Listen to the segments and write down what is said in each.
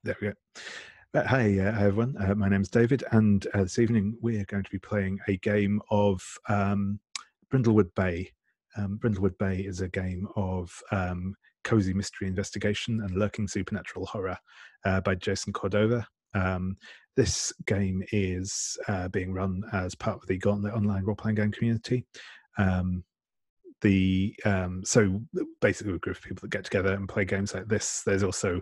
There we go. Hi everyone. My name's David, and this evening we're going to be playing a game of Brindlewood Bay. Brindlewood Bay is a game of cozy mystery investigation and lurking supernatural horror by Jason Cordova. This game is being run as part of the Gauntlet online role-playing game community. So basically, a group of people that get together and play games like this. There's also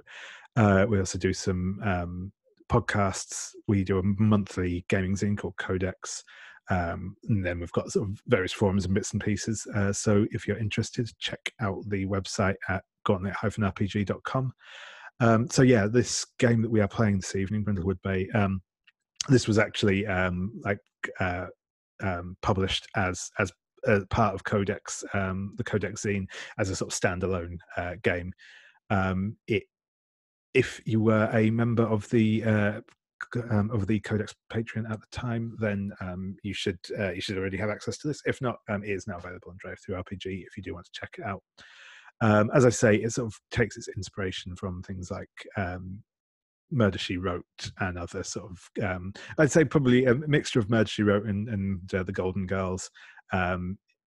we also do some podcasts. We do a monthly gaming zine called Codex, and then we've got sort of various forums and bits and pieces. So if you're interested, check out the website at gauntlet-rpg.com. So yeah, this game that we are playing this evening, Brindlewood Bay, this was actually published as part of Codex, the Codex zine, as a sort of standalone game. If you were a member of the Codex Patreon at the time, then you should already have access to this. If not, it is now available on Drive-Thru RPG if you do want to check it out. As I say, it sort of takes its inspiration from things like Murder, She Wrote and other sort of I'd say probably a mixture of Murder, She Wrote and the Golden Girls,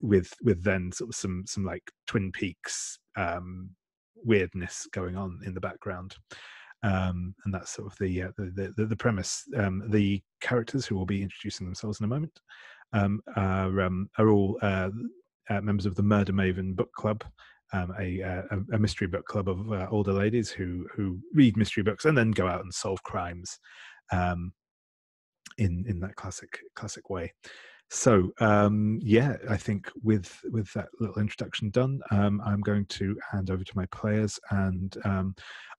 with then sort of some like Twin Peaks weirdness going on in the background, and that's sort of the premise. The characters, who will be introducing themselves in a moment, are all members of the Murder Maven book club, a mystery book club of older ladies who read mystery books and then go out and solve crimes in that classic way. So yeah, I think with that little introduction done, I'm going to hand over to my players and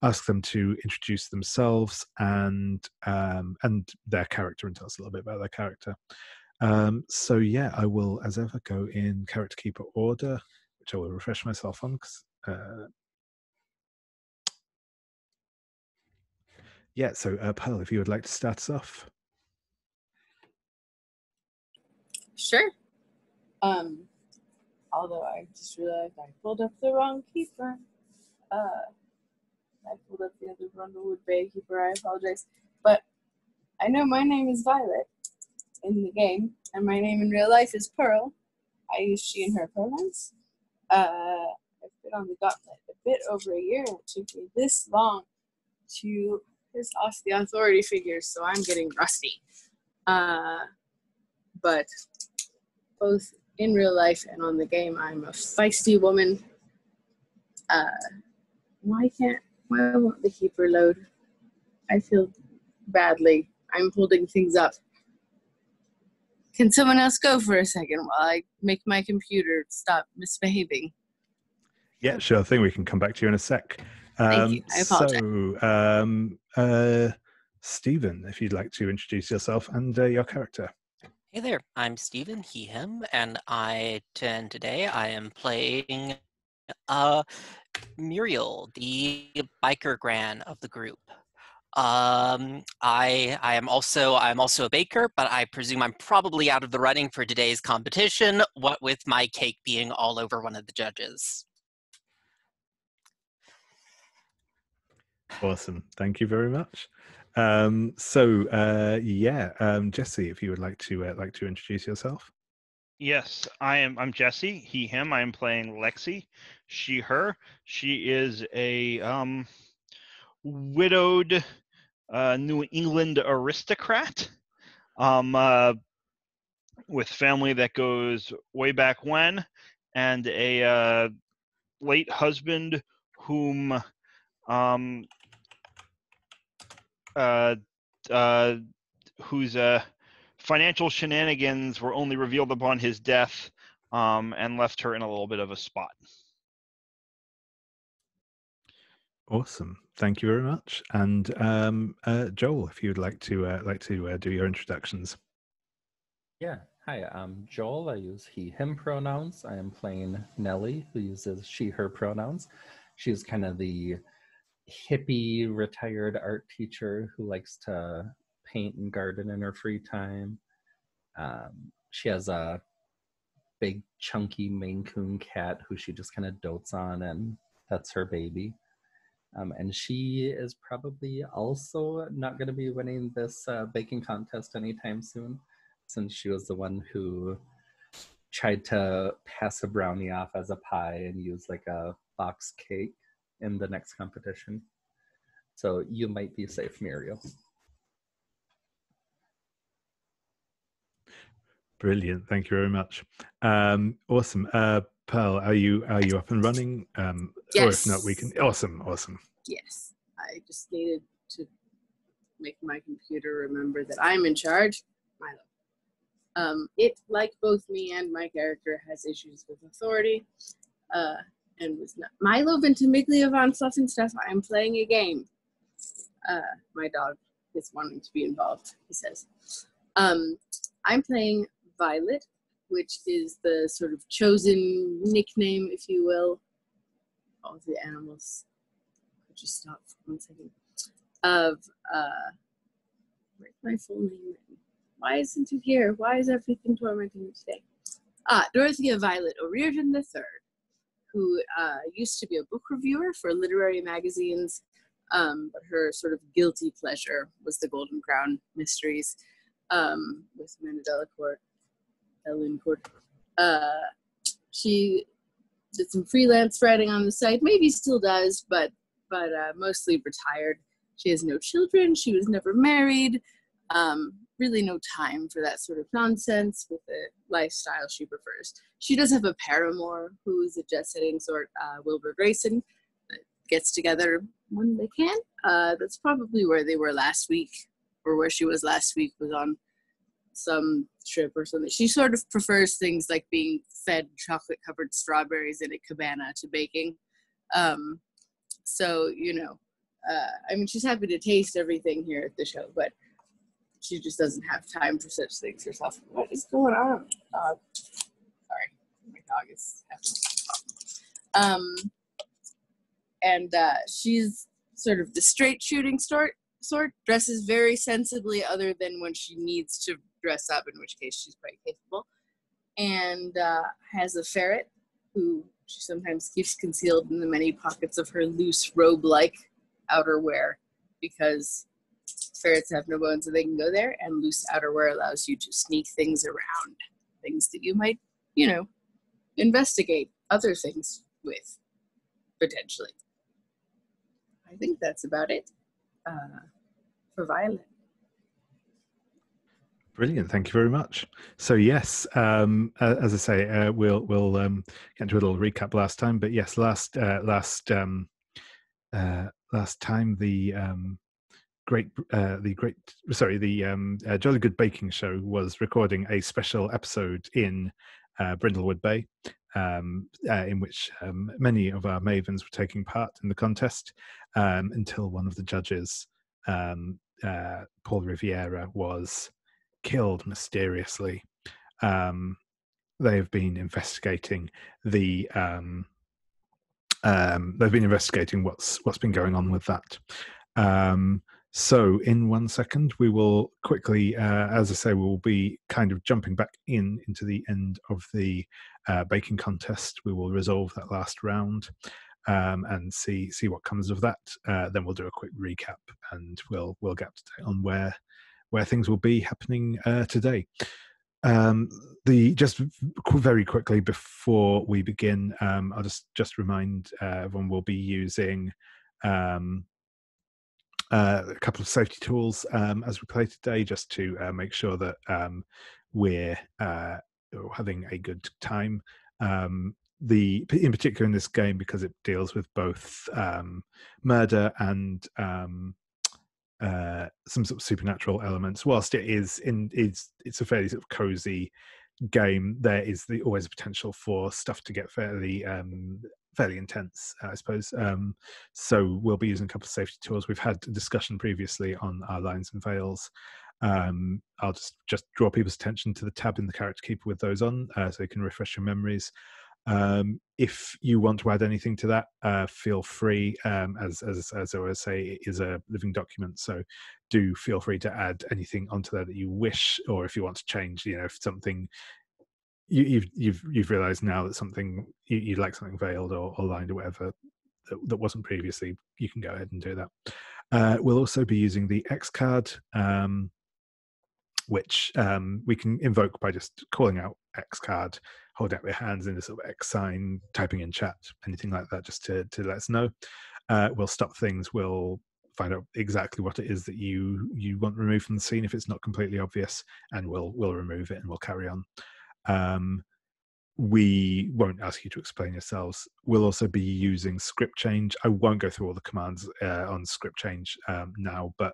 ask them to introduce themselves and their character, and tell us a little bit about their character. So yeah, I will, as ever, go in character keeper order, which I will refresh myself on. Yeah, so Pearl, if you would like to start us off. Sure. Although I just realized I pulled up the wrong keeper. I pulled up the other Brindlewood Bay keeper. I apologize. But I know my name is Violet in the game, and my name in real life is Pearl. I use she and her pronouns. I've been on the Gauntlet a bit over a year, and it took me this long to piss off the authority figures, so I'm getting rusty. But both in real life and on the game, I'm a feisty woman. Why won't the keeper load? I feel badly. I'm holding things up. Can someone else go for a second while I make my computer stop misbehaving? Yeah, sure thing. We can come back to you in a sec. Thank you. I apologize. So, Stephen, if you'd like to introduce yourself and your character. Hey there, I'm Stephen, he, him, and today I am playing Muriel, the biker gran of the group. I'm also a baker, but I presume I'm probably out of the running for today's competition, what with my cake being all over one of the judges. Awesome, thank you very much. Jesse, if you would like to introduce yourself. Yes, I'm Jesse, he, him. I am playing Lexie, she, her. She is a widowed New England aristocrat with family that goes way back when, and a late husband whom whose financial shenanigans were only revealed upon his death, and left her in a little bit of a spot. Awesome, thank you very much. And Joel, if you'd like to do your introductions. Yeah, hi, I'm Joel. I use he, him pronouns. I am playing Nellie, who uses she, her pronouns. She's kind of the hippie retired art teacher who likes to paint and garden in her free time. She has a big chunky Maine Coon cat who she just kind of dotes on, and that's her baby. And she is probably also not going to be winning this baking contest anytime soon, since she was the one who tried to pass a brownie off as a pie and use like a box cake in the next competition. So you might be safe, Muriel. Brilliant. Thank you very much. Awesome. Pearl, are you up and running? Or if not, we can. Awesome. Yes. I just needed to make my computer remember that I'm in charge. Milo. It, like both me and my character, has issues with authority. And was not Milo Ventimiglia von Fluff and Stuff. I'm playing a game. My dog is wanting to be involved, he says. I'm playing Violet, which is the sort of chosen nickname, if you will. All the animals. Could you stop for 1 second? Of where's my full name written? Why isn't it here? Why is everything tormenting me today? Dorothea Violet O'Riordan III, who used to be a book reviewer for literary magazines, but her sort of guilty pleasure was the Golden Crown mysteries with Amanda Delacourt. She did some freelance writing on the site, maybe still does, but mostly retired. She has no children. She was never married. Really no time for that sort of nonsense with the lifestyle she prefers. She does have a paramour who is a jet-setting sort, Wilbur Grayson, that gets together when they can. That's probably where they were last week, or where she was last week, was on some trip or something. She sort of prefers things like being fed chocolate-covered strawberries in a cabana to baking. So, you know, I mean, she's happy to taste everything here at the show, but she just doesn't have time for such things herself. What is going on? Sorry, my dog is having and she's sort of the straight shooting sort, dresses very sensibly other than when she needs to dress up, in which case she's quite capable, and has a ferret who she sometimes keeps concealed in the many pockets of her loose robe-like outerwear, because ferrets have no bones so they can go there, and loose outerwear allows you to sneak things around, things that you might, you know, investigate other things with, potentially. I think that's about it for Violet. Brilliant. Thank you very much. So yes, as I say, we'll get into a little recap last time, but yes, last time the Jolly Good Baking Show was recording a special episode in Brindlewood Bay, in which many of our Mavens were taking part in the contest, until one of the judges, Paul Riviera, was killed mysteriously. They have been investigating what's been going on with that. So in 1 second, we will quickly, as I say, we'll be kind of jumping back into the end of the baking contest. We will resolve that last round and see what comes of that. Then we'll do a quick recap, and we'll get up to date on where things will be happening today. Just very quickly before we begin, I'll just remind everyone we'll be using a couple of safety tools as we play today, just to make sure that we're having a good time. In particular in this game, because it deals with both murder and some sort of supernatural elements. Whilst it's a fairly sort of cozy game, there is always a potential for stuff to get fairly intense, I suppose. So we'll be using a couple of safety tools. We've had a discussion previously on our lines and veils. I'll just draw people's attention to the tab in the Character Keeper with those on, so you can refresh your memories. If you want to add anything to that, feel free. As I always say, it is a living document, so do feel free to add anything onto that you wish, or if you want to change, if something you've realised now that something you'd like something veiled or lined or whatever, that wasn't previously, you can go ahead and do that. We'll also be using the X card, which we can invoke by just calling out X card, holding out your hands in a sort of X sign, typing in chat, anything like that, just to let us know. We'll stop things. We'll find out exactly what it is that you want removed from the scene if it's not completely obvious, and we'll remove it and we'll carry on. We won't ask you to explain yourselves. We'll also be using script change. I won't go through all the commands on script change now, but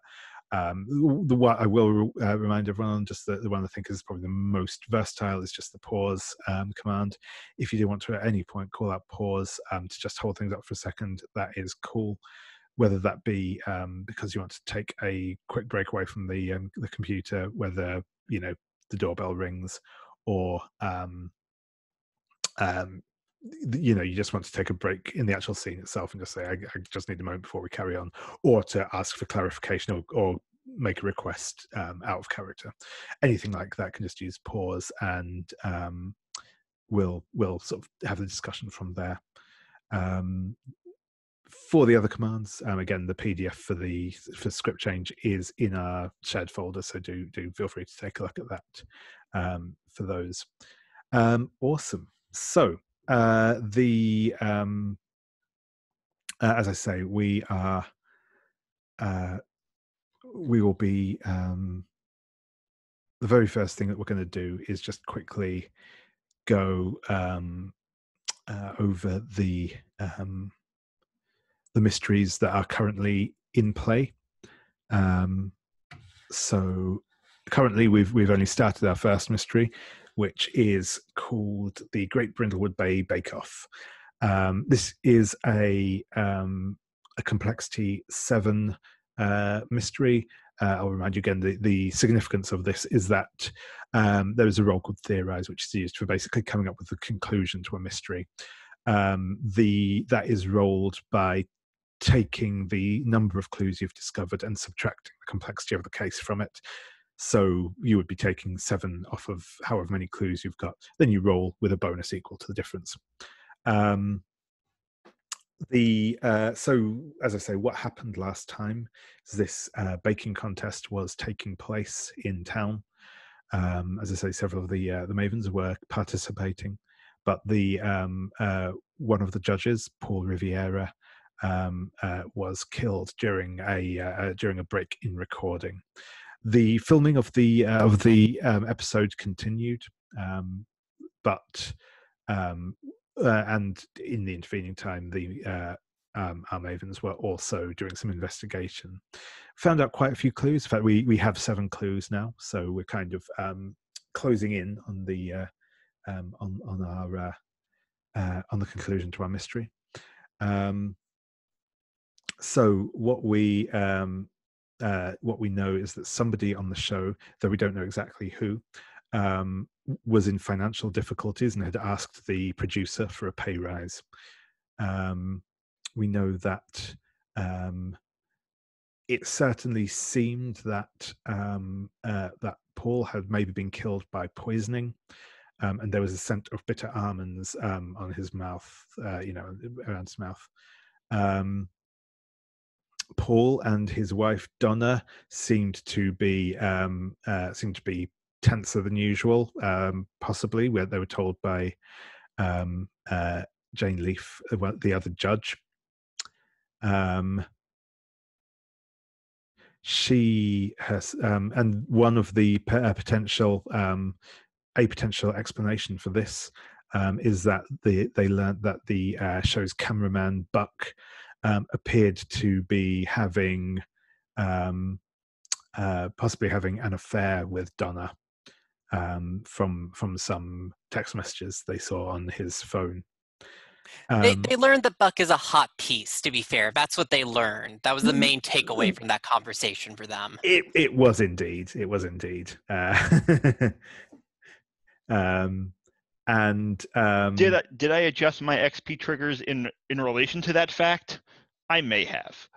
the one I will remind everyone on, just the one I think is probably the most versatile, is just the pause command. If you do want to at any point call out pause to just hold things up for a second, that is cool. Whether that be because you want to take a quick break away from the computer, whether the doorbell rings, or you just want to take a break in the actual scene itself and just say, I just need a moment before we carry on, or to ask for clarification or make a request out of character. Anything like that can just use pause, and we'll sort of have the discussion from there. For the other commands, again, the PDF for script change is in our shared folder, so do feel free to take a look at that for those. Awesome. So as I say, we will be the very first thing that we're going to do is just quickly go over the mysteries that are currently in play. So currently we've only started our first mystery, which is called the Great Brindlewood Bay Bake Off. This is a complexity 7 mystery. I'll remind you again, the significance of this is that there is a role called Theorize, which is used for basically coming up with the conclusion to a mystery. That is rolled by taking the number of clues you've discovered and subtracting the complexity of the case from it. So you would be taking 7 off of however many clues you've got. Then you roll with a bonus equal to the difference. So as I say, what happened last time is this baking contest was taking place in town. As I say, several of the Mavens were participating, but the one of the judges, Paul Riviera, was killed during a break in recording. The filming of the episode continued, but and in the intervening time, our Mavens were also doing some investigation. Found out quite a few clues. In fact, we have 7 clues now, so we're kind of closing in on the on the conclusion to our mystery. So what we know is that somebody on the show, though we don't know exactly who, was in financial difficulties and had asked the producer for a pay rise. We know that it certainly seemed that that Paul had maybe been killed by poisoning, and there was a scent of bitter almonds on his mouth, around his mouth. Paul and his wife Donna seemed to be tenser than usual, possibly, where they were told by Jane Leaf, the other judge. She has, and one of the potential explanation for this is that they learned that the show's cameraman Buck appeared to be having possibly having an affair with Donna from some text messages they saw on his phone. They learned that Buck is a hot piece, to be fair. That's what they learned. That was the main takeaway from that conversation for them. It was indeed. Did I adjust my XP triggers in relation to that fact? I may have.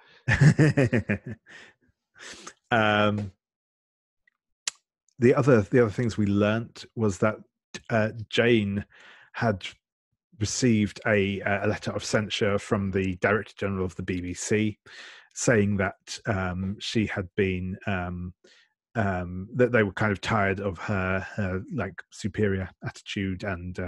The other things we learnt was that Jane had received a letter of censure from the Director General of the BBC, saying that she had been that they were kind of tired of her like superior attitude and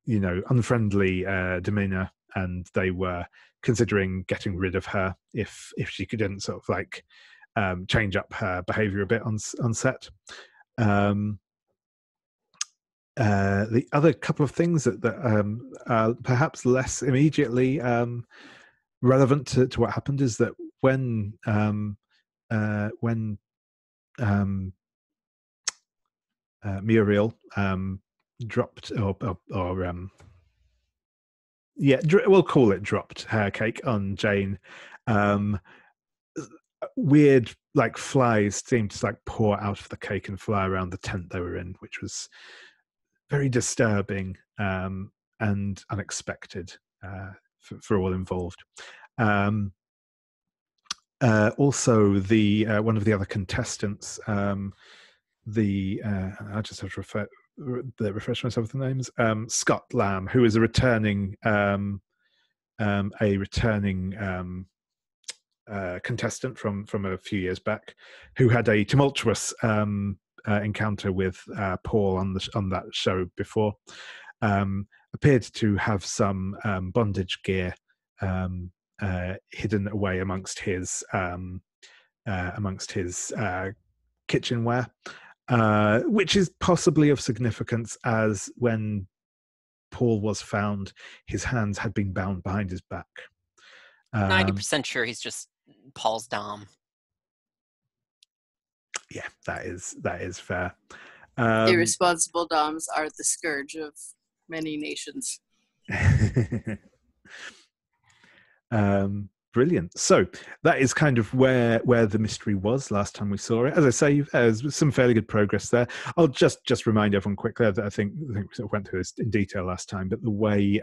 unfriendly demeanor, and they were considering getting rid of her if she couldn't sort of like change up her behavior a bit on set. The other couple of things that are perhaps less immediately relevant to what happened is that when Muriel dropped we'll call it dropped hair cake on Jane, weird like flies seemed to like pour out of the cake and fly around the tent they were in, which was very disturbing and unexpected for all involved. Also, the one of the other contestants, I just have to refresh myself with the names. Scott Lamb, who is a returning contestant from a few years back, who had a tumultuous encounter with Paul on that show before, appeared to have some bondage gear hidden away amongst his kitchenware, which is possibly of significance, as when Paul was found, his hands had been bound behind his back. 90% sure he's just Paul's dom. Yeah, that is fair. Irresponsible doms are the scourge of many nations. Brilliant. So that is kind of where the mystery was last time we saw it. As I say, there's some fairly good progress there. I'll just remind everyone quickly that I think we sort of went through this in detail last time, but the way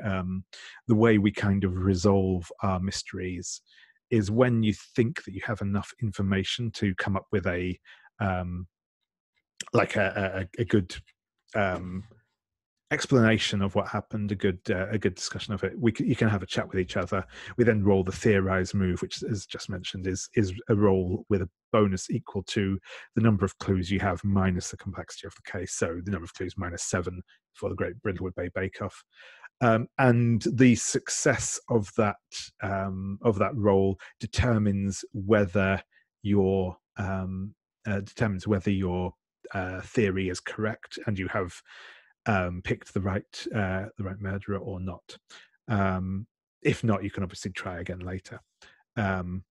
we kind of resolve our mysteries is when you think that you have enough information to come up with a good explanation of what happened, a good discussion of it. You can have a chat with each other. We then roll the theorize move, which, as just mentioned, is a roll with a bonus equal to the number of clues you have minus the complexity of the case. So the number of clues -7 for the Great Brindlewood Bay Bake Off. And the success of that roll determines whether your theory is correct and you have picked the right murderer or not. If not, you can obviously try again later. So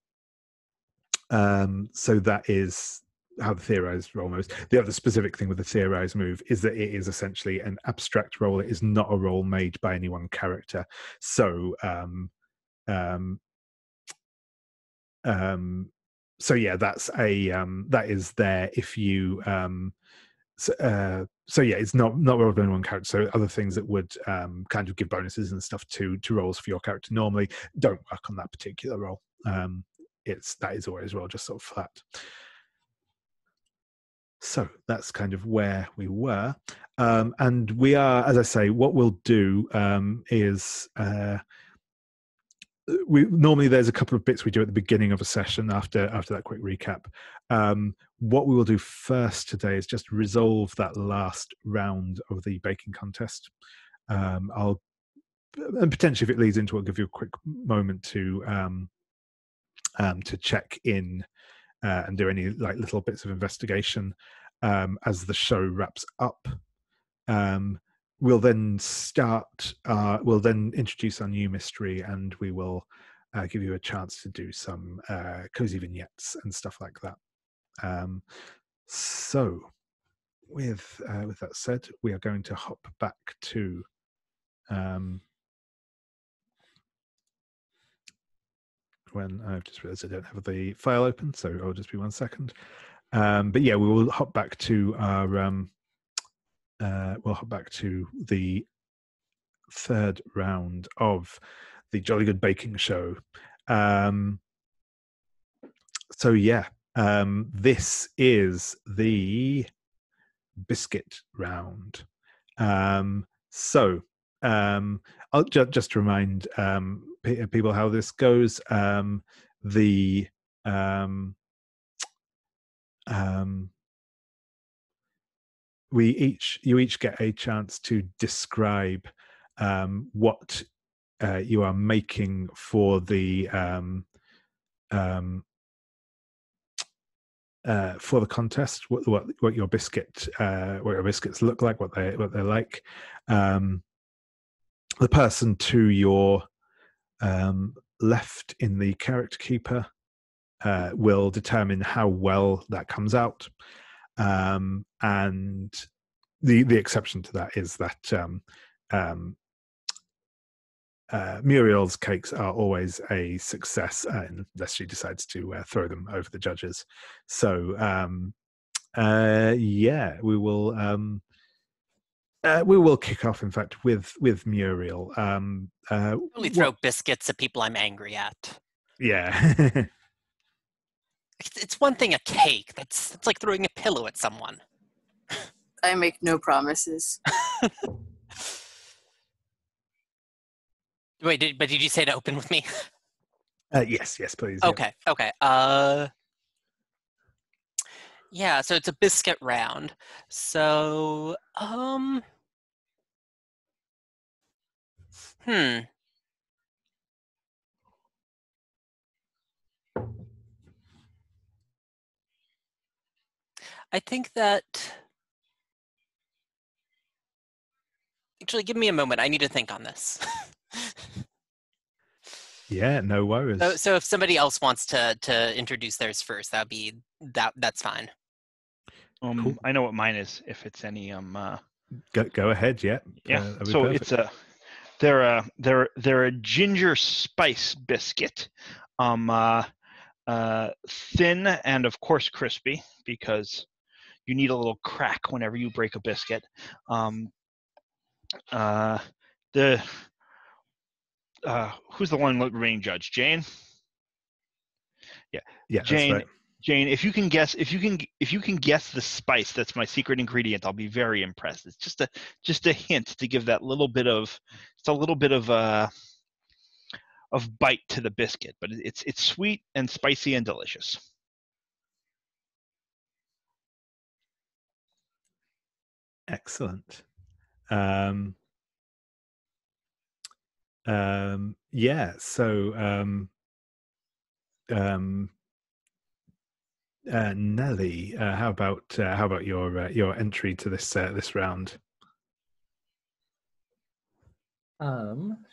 that is how the theorize roll moves. The other specific thing with the theorize move is that it is essentially an abstract roll. It is not a roll made by any one character. So so yeah, that is there if you so yeah, it's not rolled by any one character. So other things that would kind of give bonuses and stuff to rolls for your character normally don't work on that particular roll. That is always roll just sort of flat. So that's kind of where we were, and we are, as I say, what we'll do is normally there's a couple of bits we do at the beginning of a session after that quick recap. What we will do first today is just resolve that last round of the baking contest. And potentially, if it leads into it, I'll give you a quick moment to check in and do any like little bits of investigation as the show wraps up. We'll then we'll then introduce our new mystery, and we will give you a chance to do some cozy vignettes and stuff like that. So with that said, we are going to hop back to when I've just realized I don't have the file open, so I'll just be 1 second. But yeah, we will hop back to our we'll hop back to the third round of the Jolly Good Baking Show. So yeah, this is the biscuit round. So I'll just remind people how this goes. The you each get a chance to describe what you are making for the contest, what your biscuits look like, what they're like. The person to your left in the character keeper will determine how well that comes out, and the exception to that is that Muriel's cakes are always a success unless she decides to throw them over the judges. So yeah, we will kick off, in fact, with Muriel. Only throw biscuits at people I'm angry at. Yeah. It's one thing a cake. That's like throwing a pillow at someone. I make no promises. Wait, did you say to open with me? Yes, please. Okay. Yeah, so it's a biscuit round. So, I think that... Actually, give me a moment. I need to think on this. Yeah, no worries. So if somebody else wants to introduce theirs first, that's fine. Cool. I know what mine is. If it's any Go ahead. Yeah. So it's they're a ginger spice biscuit, thin and of course crispy, because you need a little crack whenever you break a biscuit. Who's the one remaining judge? Jane. Yeah, Jane. Right. Jane, if you can guess the spice that's my secret ingredient, I'll be very impressed. It's just a hint to give that little bit of bite to the biscuit, but it's sweet and spicy and delicious. Excellent. Yeah. So Nellie, how about your entry to this round?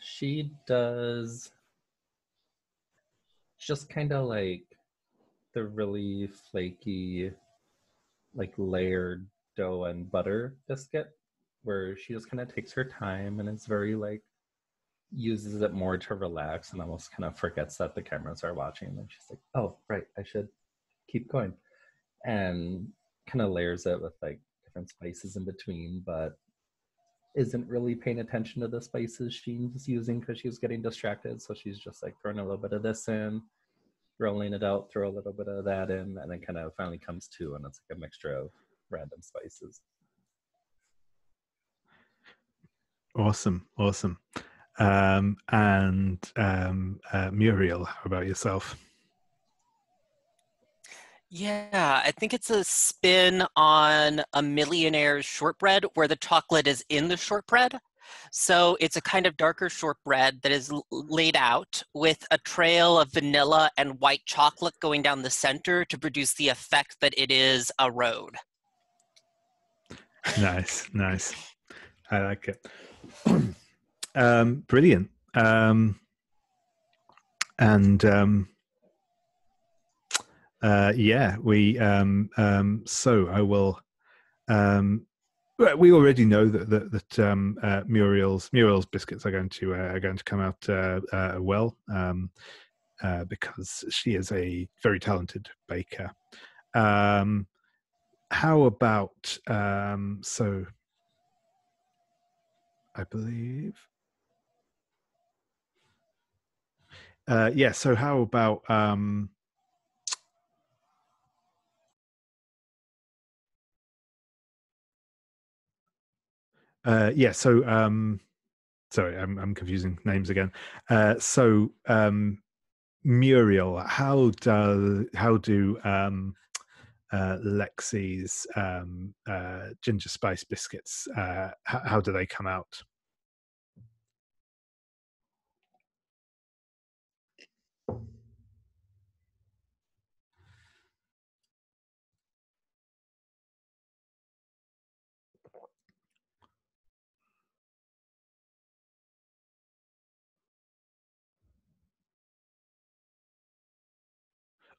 She does just kind of like the really flaky, like layered dough and butter biscuit, where she just kind of takes her time and it's very like uses it more to relax and almost kind of forgets that the cameras are watching. And she's like, oh, right, I should keep going. And kind of layers it with like different spices in between, but isn't really paying attention to the spices she's using because she's getting distracted. So she's just like throwing a little bit of this in, rolling it out, throw a little bit of that in, and then kind of finally comes to, and it's like a mixture of random spices. Awesome. And Muriel, how about yourself? Yeah, I think it's a spin on a millionaire's shortbread where the chocolate is in the shortbread. So it's a kind of darker shortbread that is laid out with a trail of vanilla and white chocolate going down the center to produce the effect that it is a road. Nice. I like it. Brilliant. Yeah, we so I will we already know that Muriel's biscuits are going to come out well, because she is a very talented baker. How about so I believe so how about sorry, I'm confusing names again. So Muriel, how do Lexie's ginger spice biscuits, how do they come out?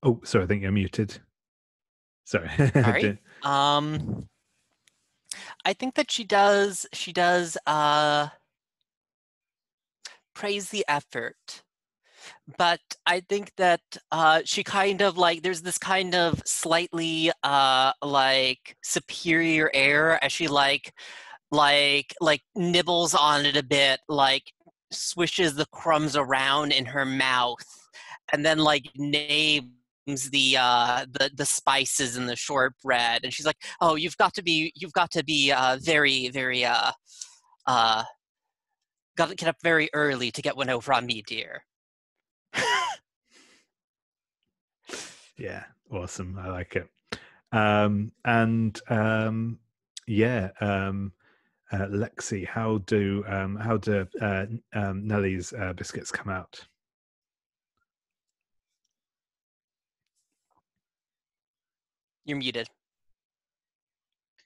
Oh, sorry, I think you're muted. Sorry. Sorry. I think that she does praise the effort. But I think that she kind of like, there's this kind of slightly like superior air as she like nibbles on it a bit, like swishes the crumbs around in her mouth, and then like names the spices in the shortbread, and she's like, "Oh, you've got to be very very uh got to get up very early to get one over on me, dear." Yeah, awesome. I like it. Lexie, how do Nellie's biscuits come out? You're muted.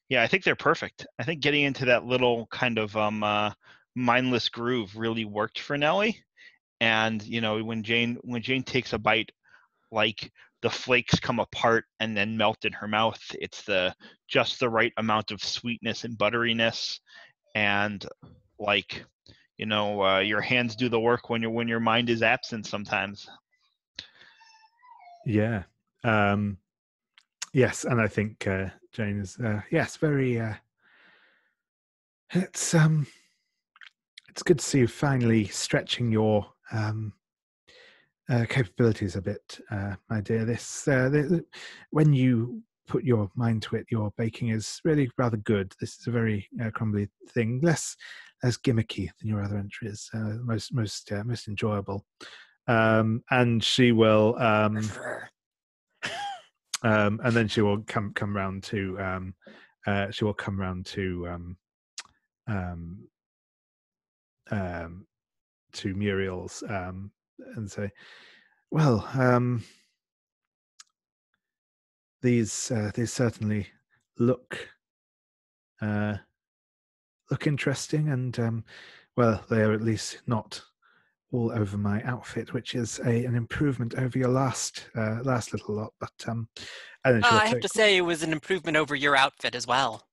Yeah, I think they're perfect. I think getting into that little kind of mindless groove really worked for Nellie. And when Jane takes a bite, like the flakes come apart and then melt in her mouth. It's just the right amount of sweetness and butteriness, and like your hands do the work when your mind is absent sometimes. Yeah. Yes, and I think Jane is very. It's good to see you finally stretching your capabilities a bit, my dear. When you put your mind to it, your baking is really rather good. This is a very crumbly thing, less gimmicky than your other entries. Most enjoyable. And she will, and then she will come round to. She will come round to Muriel's and say, "Well, these certainly look interesting, and well, they are at least not all over my outfit, which is an improvement over your last little lot." But and then I have to say, it was an improvement over your outfit as well.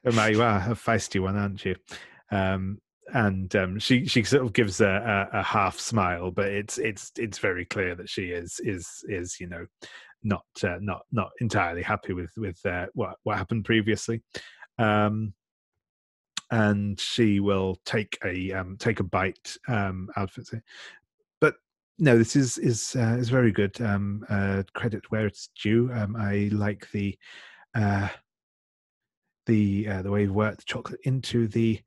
Omar, you are a feisty one, aren't you? She sort of gives a half smile, but it's very clear that she is not entirely happy with what happened previously. And she will take a bite out of it. But no, this is very good. Credit where it's due. I like the way you work the chocolate into the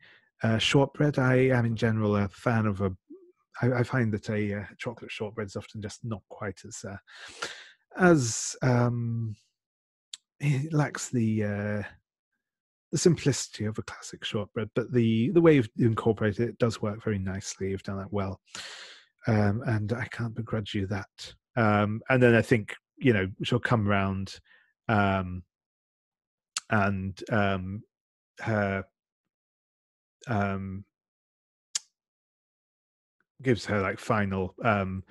shortbread. I am in general a fan of I find that a chocolate shortbread is often just not quite as it lacks the simplicity of a classic shortbread, but the way you've incorporated it does work very nicely. You've done that well, and I can't begrudge you that. And then I think she'll come round, and her gives her like final the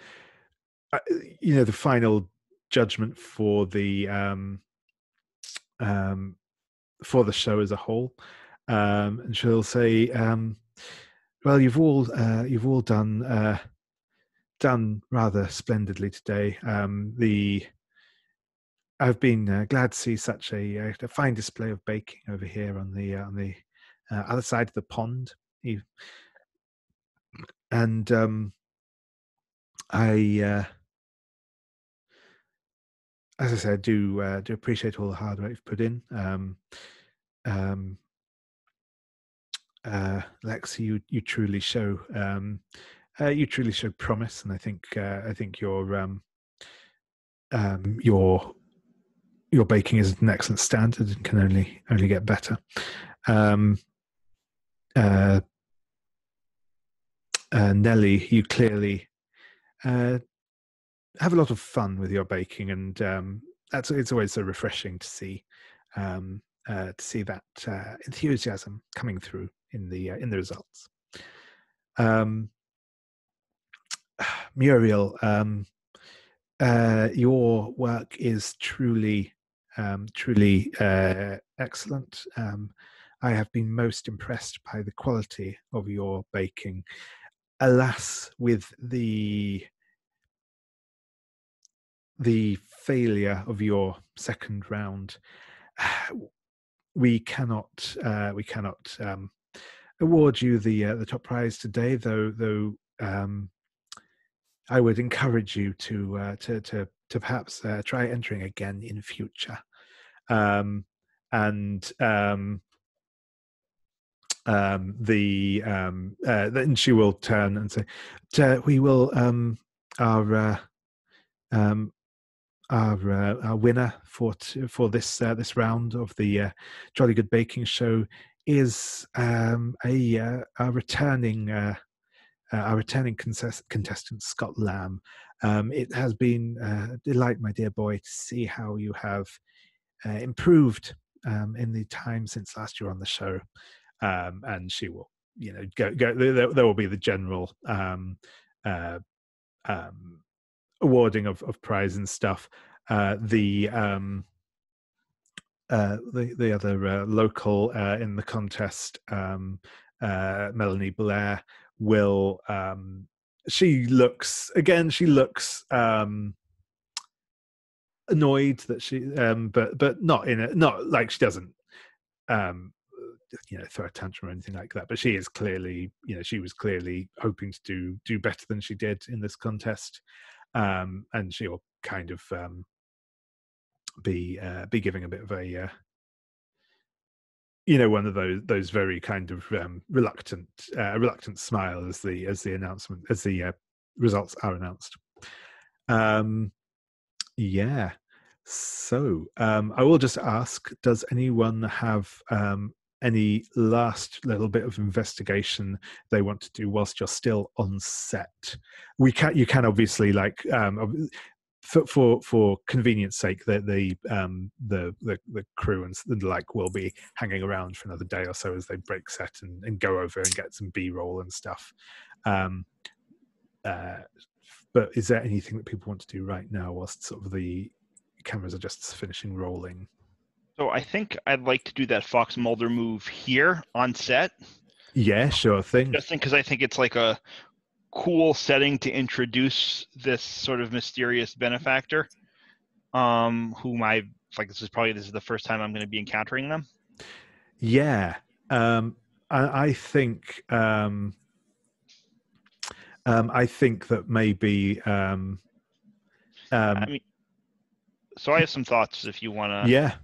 final judgment for the show as a whole, and she'll say, well, you've all done rather splendidly today. I've been glad to see such a fine display of baking over here on the other side of the pond. And I, as I said, do appreciate all the hard work you've put in. Lexie, you truly show promise, and I think your baking is an excellent standard and can only get better. Nellie, you clearly have a lot of fun with your baking, and it's always so refreshing to see that enthusiasm coming through in the results. Muriel, your work is truly excellent. I have been most impressed by the quality of your baking. Alas, with the failure of your second round, we cannot award you the top prize today. Though I would encourage you to perhaps try entering again in future. Then she will turn and say, "We will our winner for this round of the Jolly Good Baking Show is a returning contestant, Scott Lamb. It has been a delight, my dear boy, to see how you have improved in the time since last year on the show." And she will, go. There will be the general awarding of prize and stuff. The other local in the contest, Melanie Blair, will. She looks annoyed that she, but not like she doesn't, throw a tantrum or anything like that. But she is clearly, she was clearly hoping to do better than she did in this contest, and she'll kind of be giving a bit of a, one of those very kind of reluctant smile as the results are announced. Yeah. So I will just ask: does anyone have any last little bit of investigation they want to do whilst you're still on set? You can obviously, like, for convenience sake, the crew and the like will be hanging around for another day or so as they break set and go over and get some B-roll and stuff. But is there anything that people want to do right now whilst sort of the cameras are just finishing rolling? So I think I'd like to do that Fox Mulder move here on set. Yeah, sure thing. Just because I think it's like a cool setting to introduce this sort of mysterious benefactor, whom this is the first time I'm going to be encountering them. Yeah, I think that maybe. I mean, so I have some thoughts if you want to. Yeah.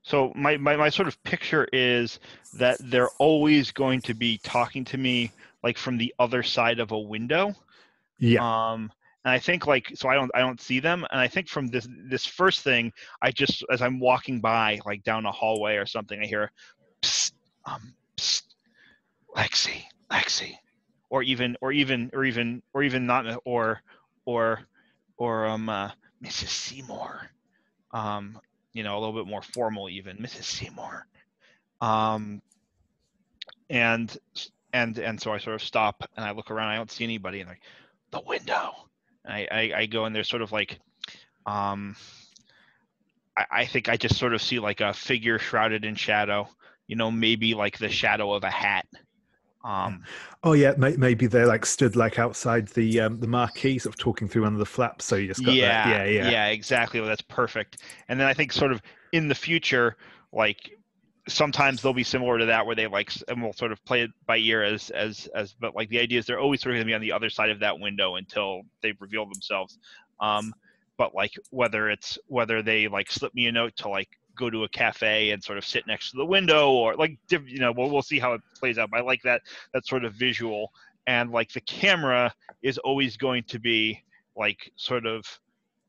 So my sort of picture is that they're always going to be talking to me like from the other side of a window. Yeah. And I think I don't see them. And I think from this first thing, as I'm walking by like down a hallway or something, I hear, "Psst, psst, Lexie," or even not, or Mrs. Seymour. A little bit more formal, even Mrs. Seymour. And so I sort of stop and I look around. I don't see anybody, and the window. And I go in there, sort of like, I think I just sort of see like a figure shrouded in shadow. Maybe like the shadow of a hat. Oh yeah, maybe they're like stood like outside the marquee, sort of talking through one of the flaps. So you just got that. Yeah, exactly. Well, that's perfect. And then I think sort of in the future, like sometimes they'll be similar to that, where they and we'll sort of play it by ear but like the idea is they're always sort of going to be on the other side of that window until they reveal themselves. But like whether they like slip me a note to like go to a cafe and sort of sit next to the window, or like, you know, we'll see how it plays out. But I like that sort of visual, and like the camera is always going to be like sort of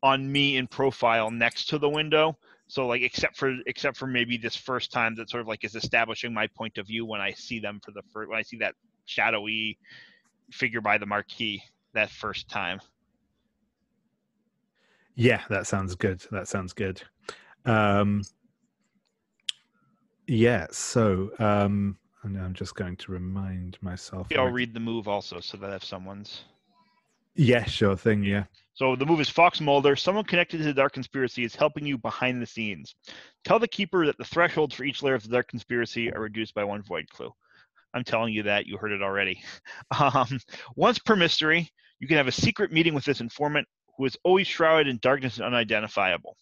on me in profile next to the window. So like, except for maybe this first time that sort of like is establishing my point of view when I see them when I see that shadowy figure by the marquee that first time. Yeah, that sounds good. Yeah, so and I'm just going to remind myself. I'll read the move also, so that if someone's. Yeah, sure thing. Yeah. So the move is Fox Mulder. Someone connected to the Dark Conspiracy is helping you behind the scenes. Tell the Keeper that the thresholds for each layer of the Dark Conspiracy are reduced by 1 void clue. I'm telling you that. You heard it already. Once per mystery, you can have a secret meeting with this informant who is always shrouded in darkness and unidentifiable.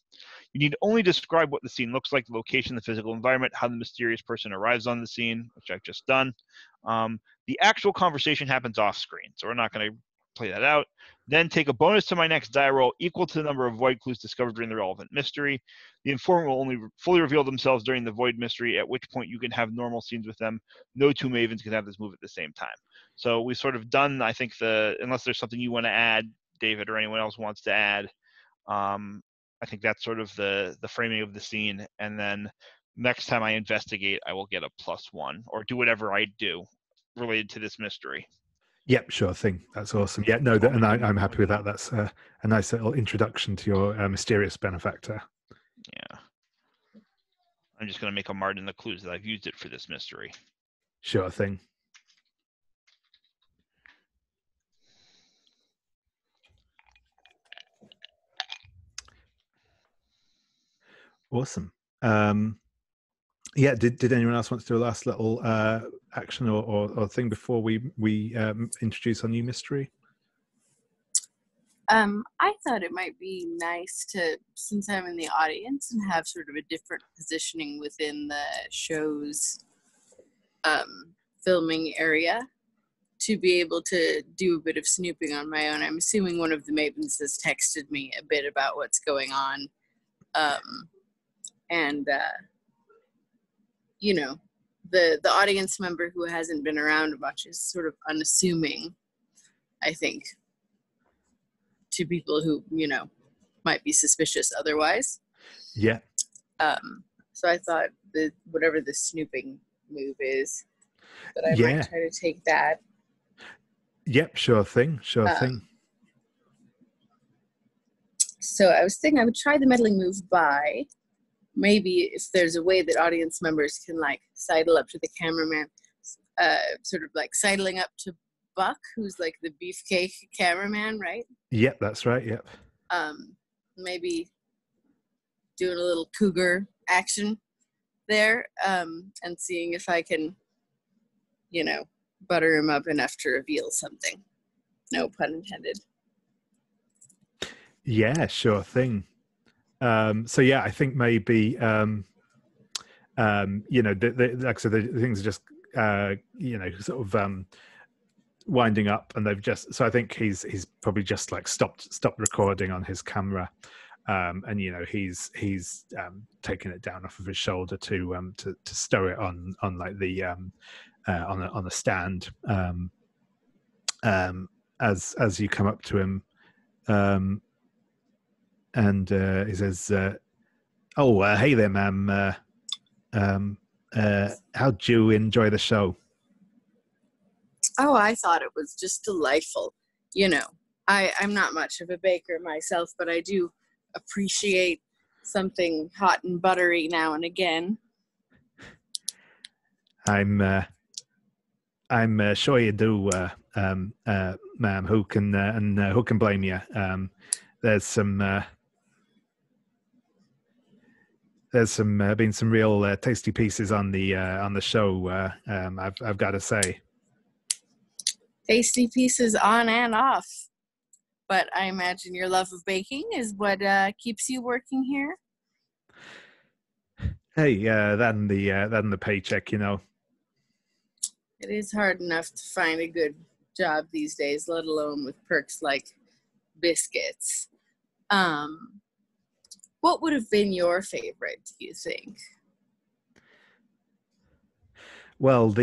You need only describe what the scene looks like, the location, the physical environment, how the mysterious person arrives on the scene, which I've just done. The actual conversation happens off screen, so we're not going to play that out. Then take a bonus to my next die roll equal to the number of void clues discovered during the relevant mystery. The informant will only fully reveal themselves during the void mystery, at which point you can have normal scenes with them. No two Mavens can have this move at the same time. So we've sort of done, I think, unless there's something you want to add, David, or anyone else wants to add, I think that's sort of the framing of the scene. And then next time I investigate, I will get a +1 or do whatever I do related to this mystery. Yep, sure thing. That's awesome. Yeah, no, and I'm happy with that. That's a nice little introduction to your mysterious benefactor. Yeah. I'm just going to make a mark in the clues that I've used it for this mystery. Sure thing. Awesome. Yeah, did anyone else want to do a last little action or thing before we introduce our new mystery? I thought it might be nice to, since I'm in the audience and have sort of a different positioning within the show's filming area, to be able to do a bit of snooping on my own. I'm assuming one of the Mavens has texted me a bit about what's going on. You know, the audience member who hasn't been around much is sort of unassuming, I think, to people who, you know, might be suspicious otherwise. Yeah. So I thought that whatever the snooping move is, that I might try to take that. Yep, sure thing. So I was thinking I would try the meddling move by maybe if there's a way that audience members can like sidle up to the cameraman, sort of like sidling up to Buck, who's like the beefcake cameraman, right? Yep, that's right. Yep. Maybe doing a little cougar action there, and seeing if I can, you know, butter him up enough to reveal something. No pun intended. Yeah, sure thing. So yeah, I think maybe you know, like I said, the things are just you know, sort of winding up, and they've just, so I think he's probably just like stopped recording on his camera, and you know, he's taken it down off of his shoulder to stow it on like the on a stand, as you come up to him, and he says, "Oh, hey there, ma'am. How'd you enjoy the show?" Oh, I thought it was just delightful. You know, I'm not much of a baker myself, but I do appreciate something hot and buttery now and again. I'm sure you do, ma'am. Who can blame you? There's been some real tasty pieces on the show. I've got to say. Tasty pieces on and off, but I imagine your love of baking is what keeps you working here. Hey, that and the paycheck, you know. It is hard enough to find a good job these days, let alone with perks like biscuits. What would have been your favorite, do you think? Well, Or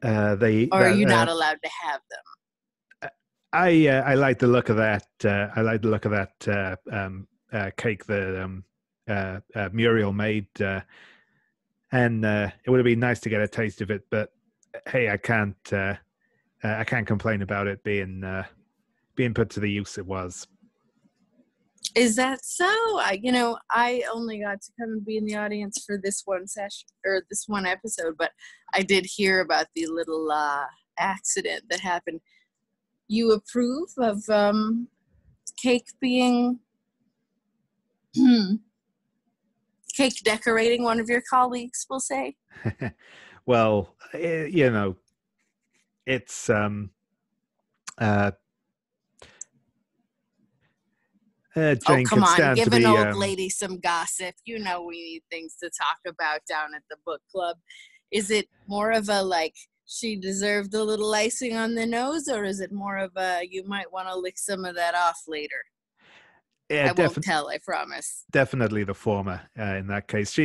are you not allowed to have them? I like the look of that. I like the look of that cake that Muriel made, and it would have been nice to get a taste of it. But hey, I can't complain about it being put to the use it was. Is that so? I only got to come and be in the audience for this one session or this one episode, but I did hear about the little accident that happened. You approve of cake being cake decorating one of your colleagues, we'll say? Well, it's Jane come could on, stand give to be an old lady some gossip. We need things to talk about down at the book club. Is it more of a like she deserved a little icing on the nose, or is it more of a you might want to lick some of that off later? Yeah, I won't tell, I promise. Definitely the former in that case.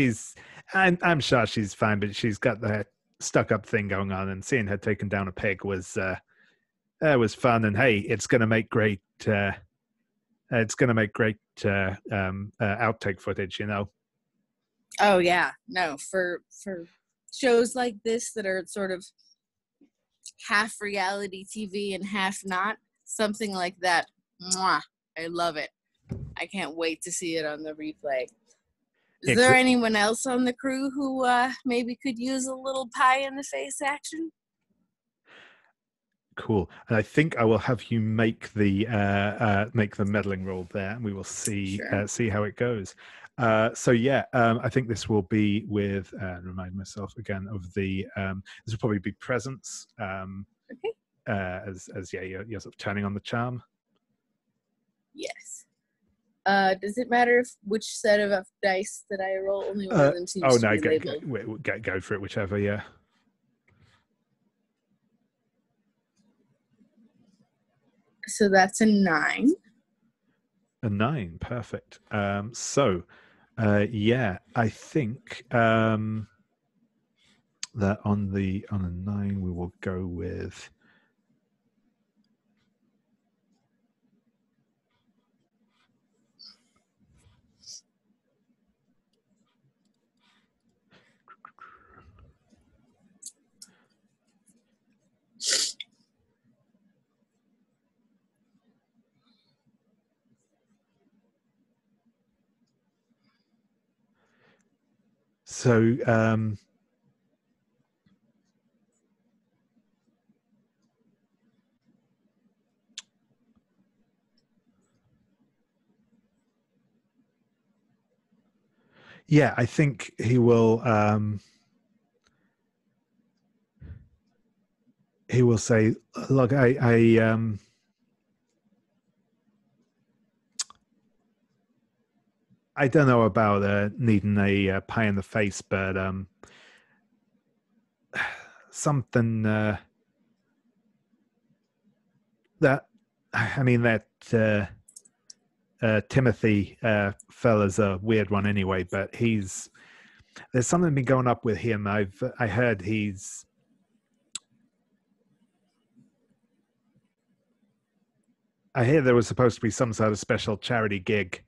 I'm sure she's fine, but she's got that stuck-up thing going on, and seeing her taken down a peg was fun. And hey, it's going to make great. It's going to make great outtake footage, Oh yeah, no, for shows like this that are sort of half reality TV and half not, something like that. Mwah, I love it. I can't wait to see it on the replay. Is there anyone else on the crew who maybe could use a little pie in the face action? Cool. And I think I will have you make the meddling roll there, and we will see see how it goes. I think this will be with remind myself again of the this will probably be presence. Okay. You're sort of turning on the charm. Yes. Does it matter which set of dice that I roll? Only one of them seems to be labeled. Go for it, whichever. Yeah. So that's a 9. A 9, perfect. I think that on a 9 we will go with. So, I think he will. He will say, "Look, I don't know about needing a pie in the face, but something that Timothy fella's a weird one anyway. But there's something been going up with him. I heard I hear there was supposed to be some sort of special charity gig."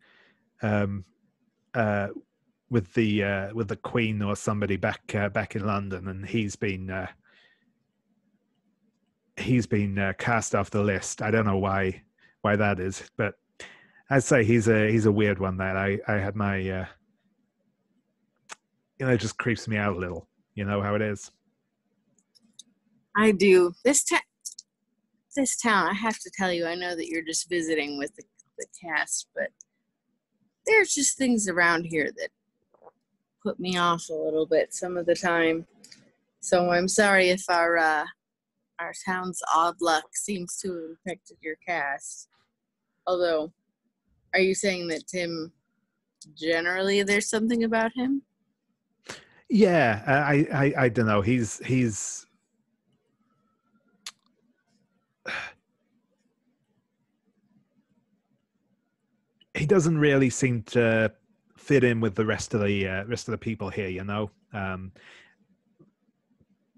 With the Queen or somebody back in London, and he's been cast off the list. I don't know why that is, but I'd say he's a weird one. That I had my it just creeps me out a little. You know how it is. I do. This town, I have to tell you, I know that you're just visiting with the cast, but there's just things around here that put me off a little bit some of the time. So I'm sorry if our town's odd luck seems to have infected your cast. Although, are you saying that Tim, generally, there's something about him? Yeah, I don't know. He's he doesn't really seem to fit in with the rest of the people here. You know,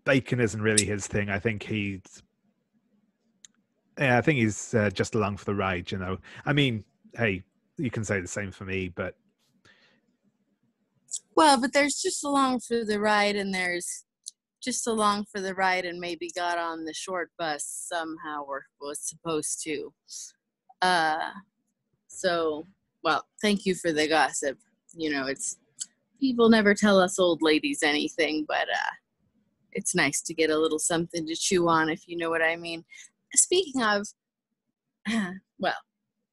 bacon isn't really his thing. I think he's just along for the ride. You know, I mean, hey, you can say the same for me, but Well, but there's just along for the ride, and there's just along for the ride, and maybe got on the short bus somehow or was supposed to. So, well, thank you for the gossip. You know, it's people never tell us old ladies anything, but it's nice to get a little something to chew on, if you know what I mean. Speaking of, well,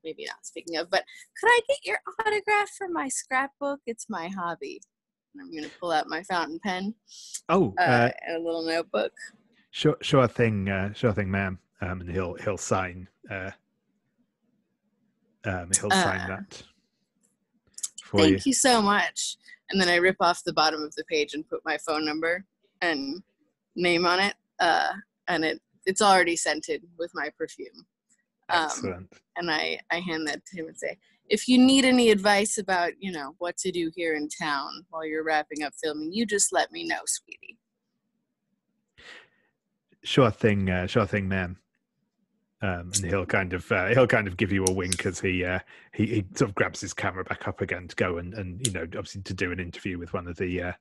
maybe not speaking of, but could I get your autograph for my scrapbook? It's my hobby. I'm going to pull out my fountain pen. Oh, and a little notebook. Sure thing, ma'am. And he'll sign. He'll sign that for you. Thank you so much. And then I rip off the bottom of the page and put my phone number and name on it. And it's already scented with my perfume. Excellent. And I hand that to him and say, if you need any advice about, you know, what to do here in town while you're wrapping up filming, you just let me know, sweetie. Sure thing, ma'am. And he'll kind of give you a wink as he sort of grabs his camera back up again to go and you know, obviously to do an interview with one of the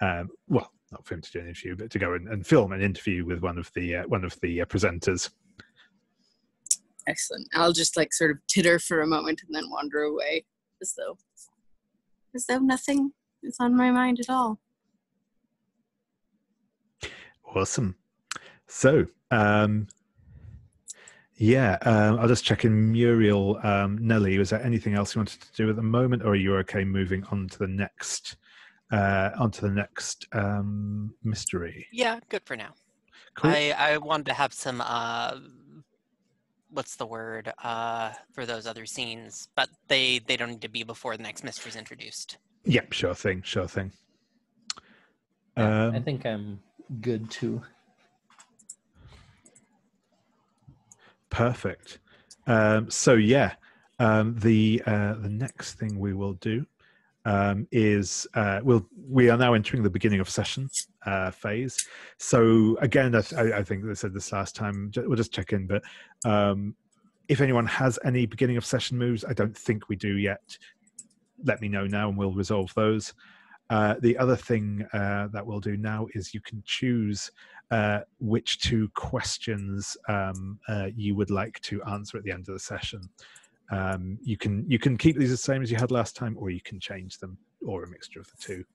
well, not for him to do an interview, but to go and film an interview with one of the presenters. Excellent. I'll just like sort of titter for a moment and then wander away as though nothing is on my mind at all. Awesome. So, I'll just check in. Muriel, Nellie, was there anything else you wanted to do at the moment, or are you okay moving on to the next mystery? Yeah, good for now. Cool. I wanted to have some what's the word for those other scenes, but they don't need to be before the next mystery is introduced. Yep, sure thing. I think I'm good too. Perfect. The next thing we will do is we are now entering the beginning of session phase. So again, I think I said this last time. We'll just check in, but if anyone has any beginning of session moves, I don't think we do yet. Let me know now, and we'll resolve those. The other thing that we'll do now is you can choose which two questions you would like to answer at the end of the session. You can keep these the same as you had last time, or you can change them, or a mixture of the two.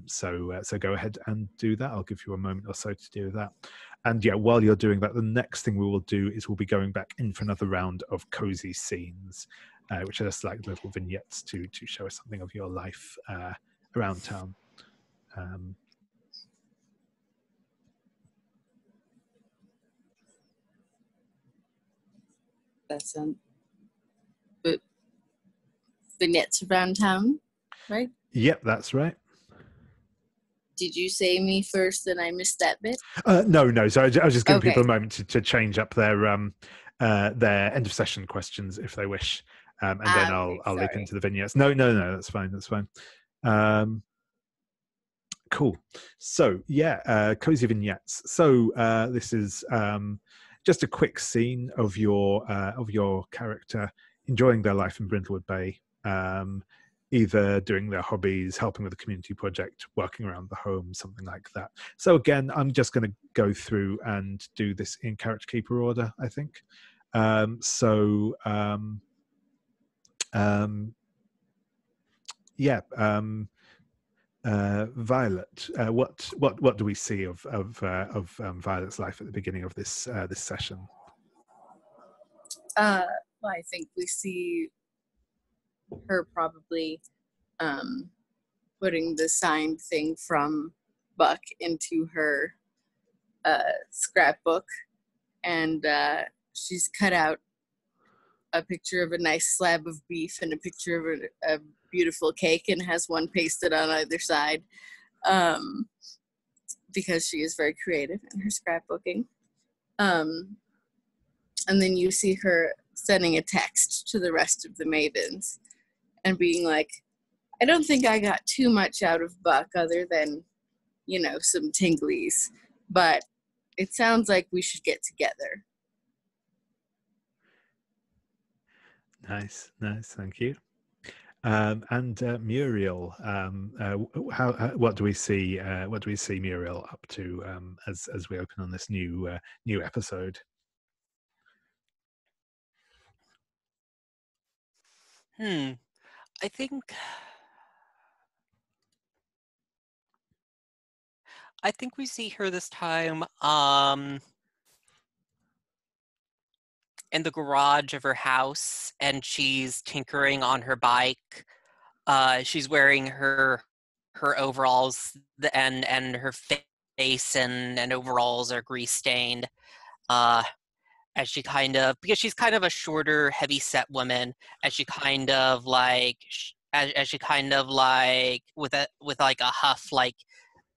So go ahead and do that. I'll give you a moment or so to do that. And yeah, while you're doing that, the next thing we will do is we'll be going back in for another round of cozy scenes, which are just like little vignettes to show us something of your life around town. That's vignettes around town, right? Yep, that's right. Did you say me first and I missed that bit? No. So I was just giving Okay. people a moment to change up their end of session questions if they wish, and then I'll leap into the vignettes. No, that's fine. Cool. So yeah, cozy vignettes. So this is just a quick scene of your character enjoying their life in Brindlewood Bay. Either doing their hobbies, helping with a community project, working around the home, something like that. So again, I'm just going to go through and do this in character keeper order, I think. Violet, what do we see of Violet's life at the beginning of this session? Well, I think we see her probably putting the signed thing from Buck into her scrapbook, and she's cut out a picture of a nice slab of beef and a picture of a beautiful cake, and has one pasted on either side, because she is very creative in her scrapbooking. And then you see her sending a text to the rest of the Mavens and being like, I don't think I got too much out of Buck other than, some Tinglies, but it sounds like we should get together. Nice, thank you. And Muriel, what do we see? What do we see Muriel up to as we open on this new episode? I think we see her this time in the garage of her house, and she's tinkering on her bike. She's wearing her overalls, and her face and overalls are grease stained. As she because she's kind of a shorter, heavy set woman, as she kind of like with a huff, like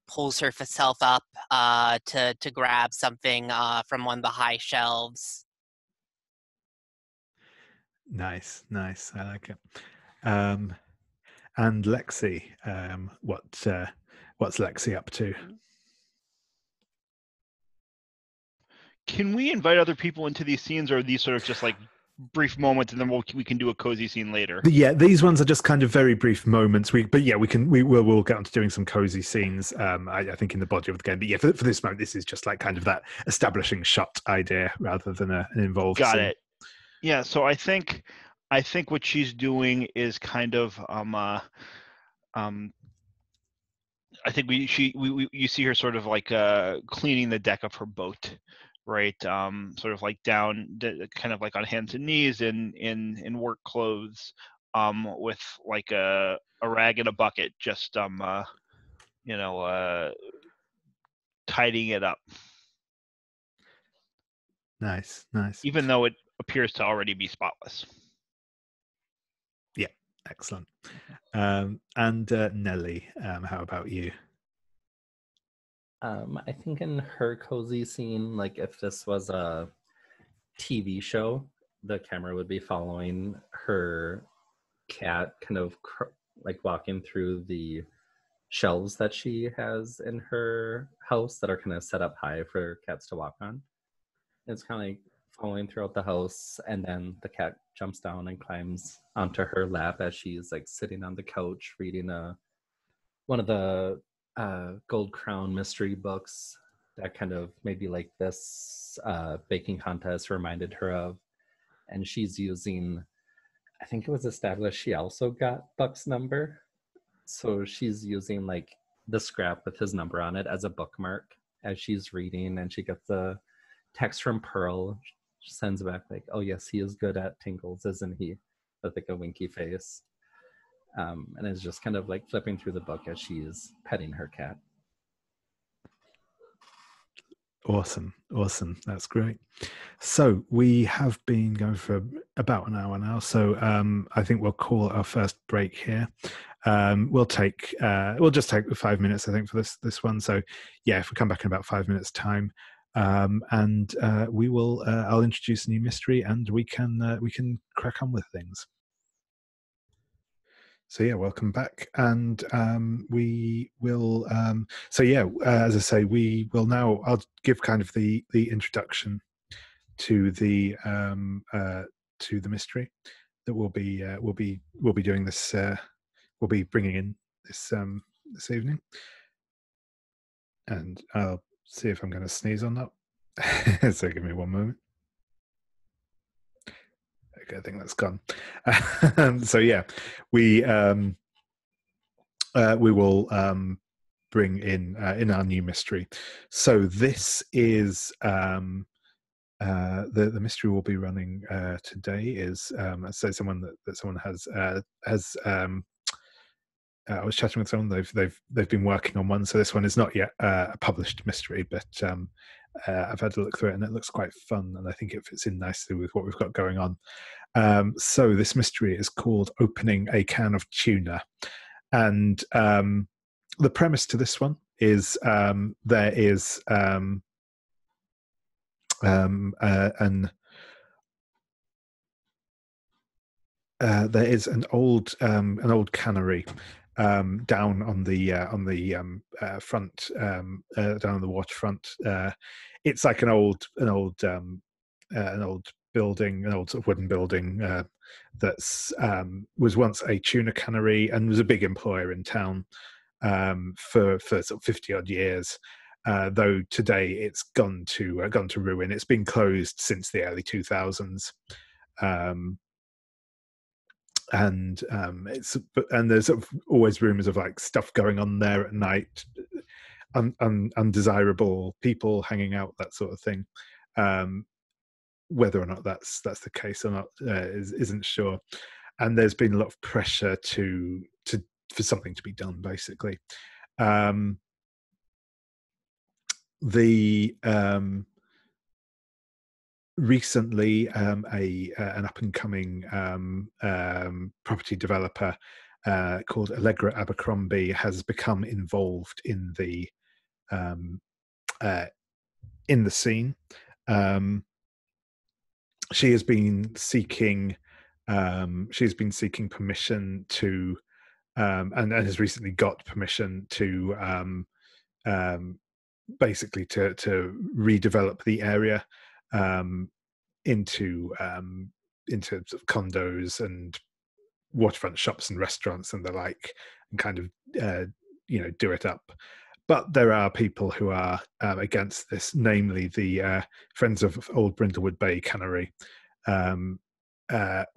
pulls herself up to grab something from one of the high shelves. Nice. I like it. And Lexie, what's Lexie up to? Can we invite other people into these scenes, or are these sort of just like brief moments, and then we can do a cozy scene later? Yeah, these ones are just kind of very brief moments. We'll get onto doing some cozy scenes. I think in the body of the game. But yeah, for this moment, this is just like kind of that establishing shot idea rather than an involved. Got scene. it. Yeah. So I think what she's doing is kind of I think you see her sort of like cleaning the deck of her boat, right? Sort of like down, kind of like on hands and knees in work clothes, with like a rag and a bucket, just tidying it up. Nice. Even though it appears to already be spotless. Yeah, excellent. And Nellie, how about you? I think in her cozy scene, like if this was a TV show, the camera would be following her cat kind of like walking through the shelves that she has in her house that are kind of set up high for cats to walk on. It's kind of like following throughout the house, and then the cat jumps down and climbs onto her lap as she's like sitting on the couch reading one of the Gold Crown mystery books that kind of maybe like this baking contest reminded her of. And she's using, I think it was established she also got Buck's number, so she's using like the scrap with his number on it as a bookmark as she's reading, and she gets a text from Pearl. She sends back like, oh yes, he is good at tingles, isn't he, with like a winky face. And is just kind of like flipping through the book as she's petting her cat. Awesome. That's great. So we have been going for about an hour now. So I think we'll call our first break here. We'll just take 5 minutes, I think, for this one. So yeah, if we come back in about 5 minutes time, and we will, I'll introduce a new mystery, and we can crack on with things. So yeah, welcome back, and we will. As I say, we will now. I'll give kind of the introduction to the mystery that we'll be doing this. We'll be bringing in this evening, and I'll see if I'm going to sneeze or not. So give me one moment. Okay, I think that's gone. So yeah, we will bring in our new mystery. So this is the mystery we'll be running today is so someone that someone has. I was chatting with someone. They've been working on one. So this one is not yet a published mystery, but I've had a look through it, and it looks quite fun, and I think it fits in nicely with what we've got going on. So this mystery is called Opening a Can of Tuna, and the premise to this one is there is an there is an old cannery down on the front, down on the waterfront. It's like an old building, an old sort of wooden building that's was once a tuna cannery and was a big employer in town for sort of 50 odd years. Though today it's gone to ruin. It's been closed since the early 2000s. And there's sort of always rumors of like stuff going on there at night, undesirable people hanging out, that sort of thing. Whether or not that's the case or not isn't sure. And there's been a lot of pressure for something to be done, basically. Recently, an up and coming property developer called Allegra Abercrombie has become involved in the scene. She has been seeking permission to and has recently got permission to basically to redevelop the area into sort of condos and waterfront shops and restaurants and the like, and kind of do it up. But there are people who are against this, namely the Friends of Old Brindlewood Bay Cannery,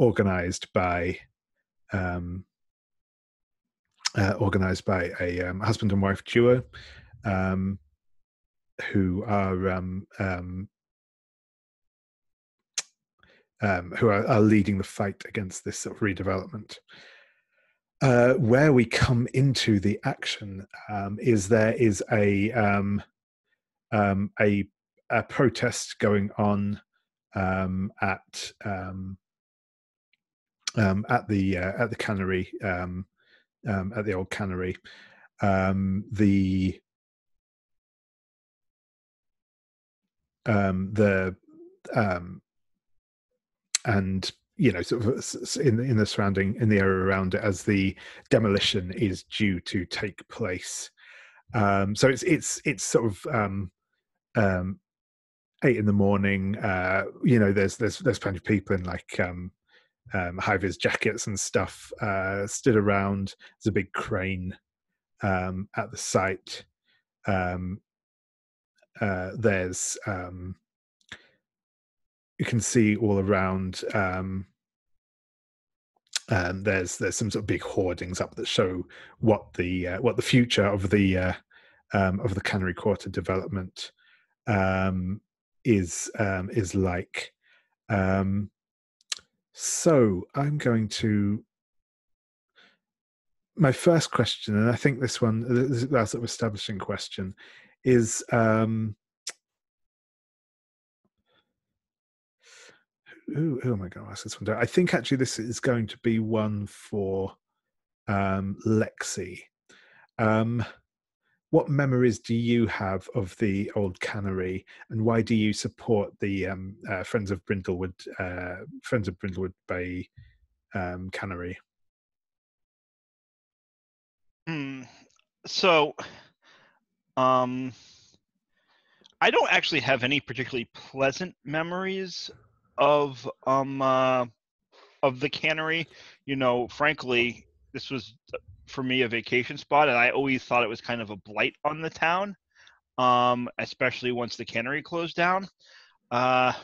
organised by a husband and wife duo, who are leading the fight against this sort of redevelopment. Where we come into the action is there is a protest going on at the cannery, at the old cannery. And sort of in the surrounding, in the area around it, as the demolition is due to take place. So it's sort of 8 in the morning. There's plenty of people in like high-vis jackets and stuff stood around. There's a big crane at the site. There's you can see all around. There's some sort of big hoardings up that show what the future of the Cannery Quarter development is like. So I'm going to. My first question, and I think this sort of establishing question, is who am I going to ask this one to? I think actually this is going to be one for Lexie. What memories do you have of the old cannery, and why do you support the Friends of Brindlewood Bay Cannery? So, I don't actually have any particularly pleasant memories of the cannery. Frankly, this was for me a vacation spot, and I always thought it was kind of a blight on the town, especially once the cannery closed down. But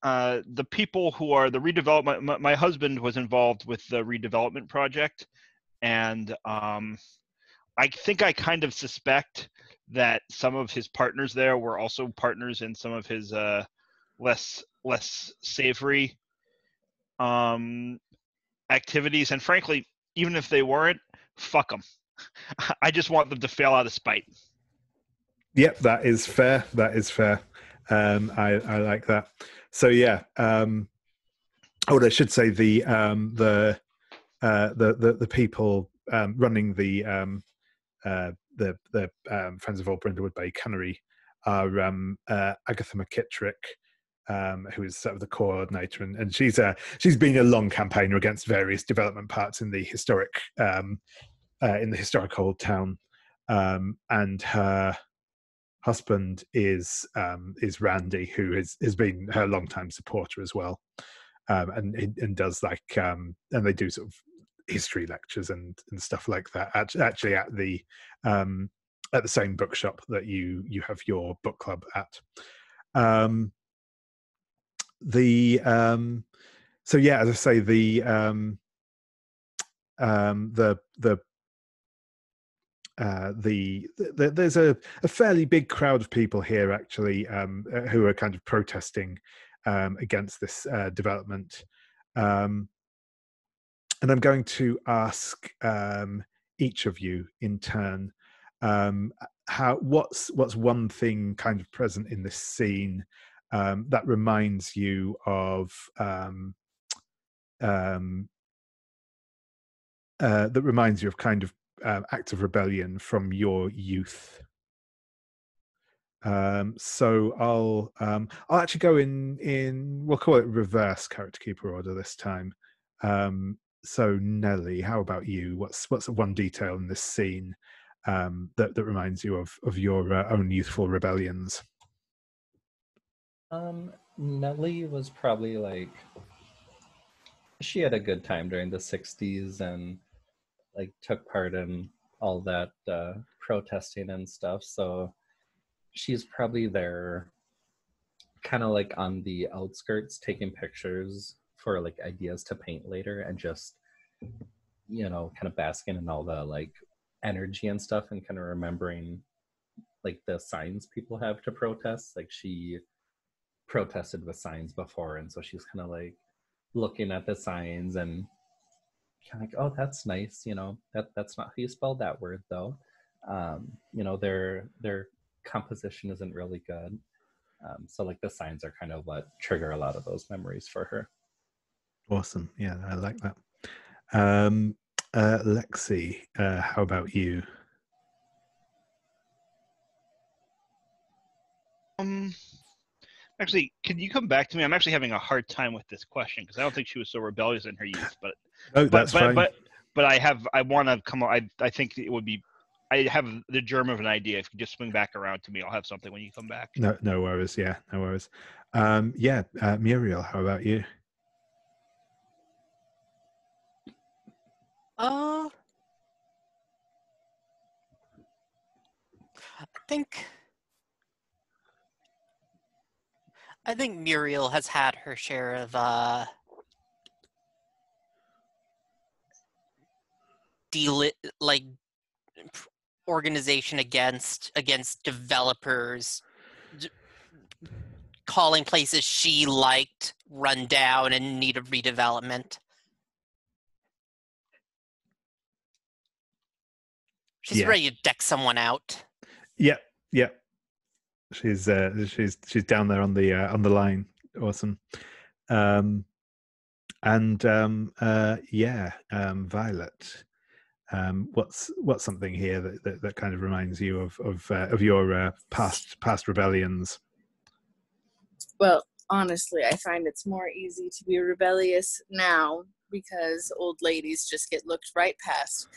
the people who are the redevelopment, my husband was involved with the redevelopment project, and I think I kind of suspect that some of his partners there were also partners in some of his less savory activities. And frankly, even if they weren't, fuck them. I just want them to fail out of spite. Yep, that is fair. I like that. So yeah. I should say the people running the Friends of Old Brindlewood Bay Cannery are Agatha McKittrick, who is sort of the coordinator, and she's been a long campaigner against various development parts in the historic old town, and her husband is Randy, who has been her longtime supporter as well, and does and they do sort of history lectures and stuff like that. Actually, at the same bookshop that you have your book club at. So yeah, as I say, there's a fairly big crowd of people here actually, who are kind of protesting against this development, and I'm going to ask each of you in turn, what's one thing kind of present in this scene that reminds you of kind of acts of rebellion from your youth. So I'll actually go in we'll call it reverse character keeper order this time. So Nellie, how about you? What's one detail in this scene that reminds you of your own youthful rebellions? Nellie was probably like, she had a good time during the 60s and like took part in all that protesting and stuff. So she's probably there kind of like on the outskirts taking pictures for like ideas to paint later, and just, you know, kind of basking in all the like energy and stuff, and kind of remembering like the signs people have to protest. Like she protested with signs before, and so she's kind of like looking at the signs and kind of like, oh, that's nice, you know, that's not how you spell that word though. You know, their composition isn't really good. So like the signs are kind of what trigger a lot of those memories for her. Awesome. Yeah, I like that. Lexie, how about you? Actually, can you come back to me? I'm actually having a hard time with this question because I don't think she was so rebellious in her youth. But fine. But I want to come. I think it would be. I have the germ of an idea. If you just swing back around to me, I'll have something when you come back. No worries. Yeah, no worries. Muriel, how about you? I think Muriel has had her share of organization against developers, calling places she liked run down and in need of redevelopment. She's ready to deck someone out. Yeah. She's down there on the line. Awesome. Violet. What's something here that kind of reminds you of your past rebellions? Well, honestly, I find it's more easy to be rebellious now because old ladies just get looked right past.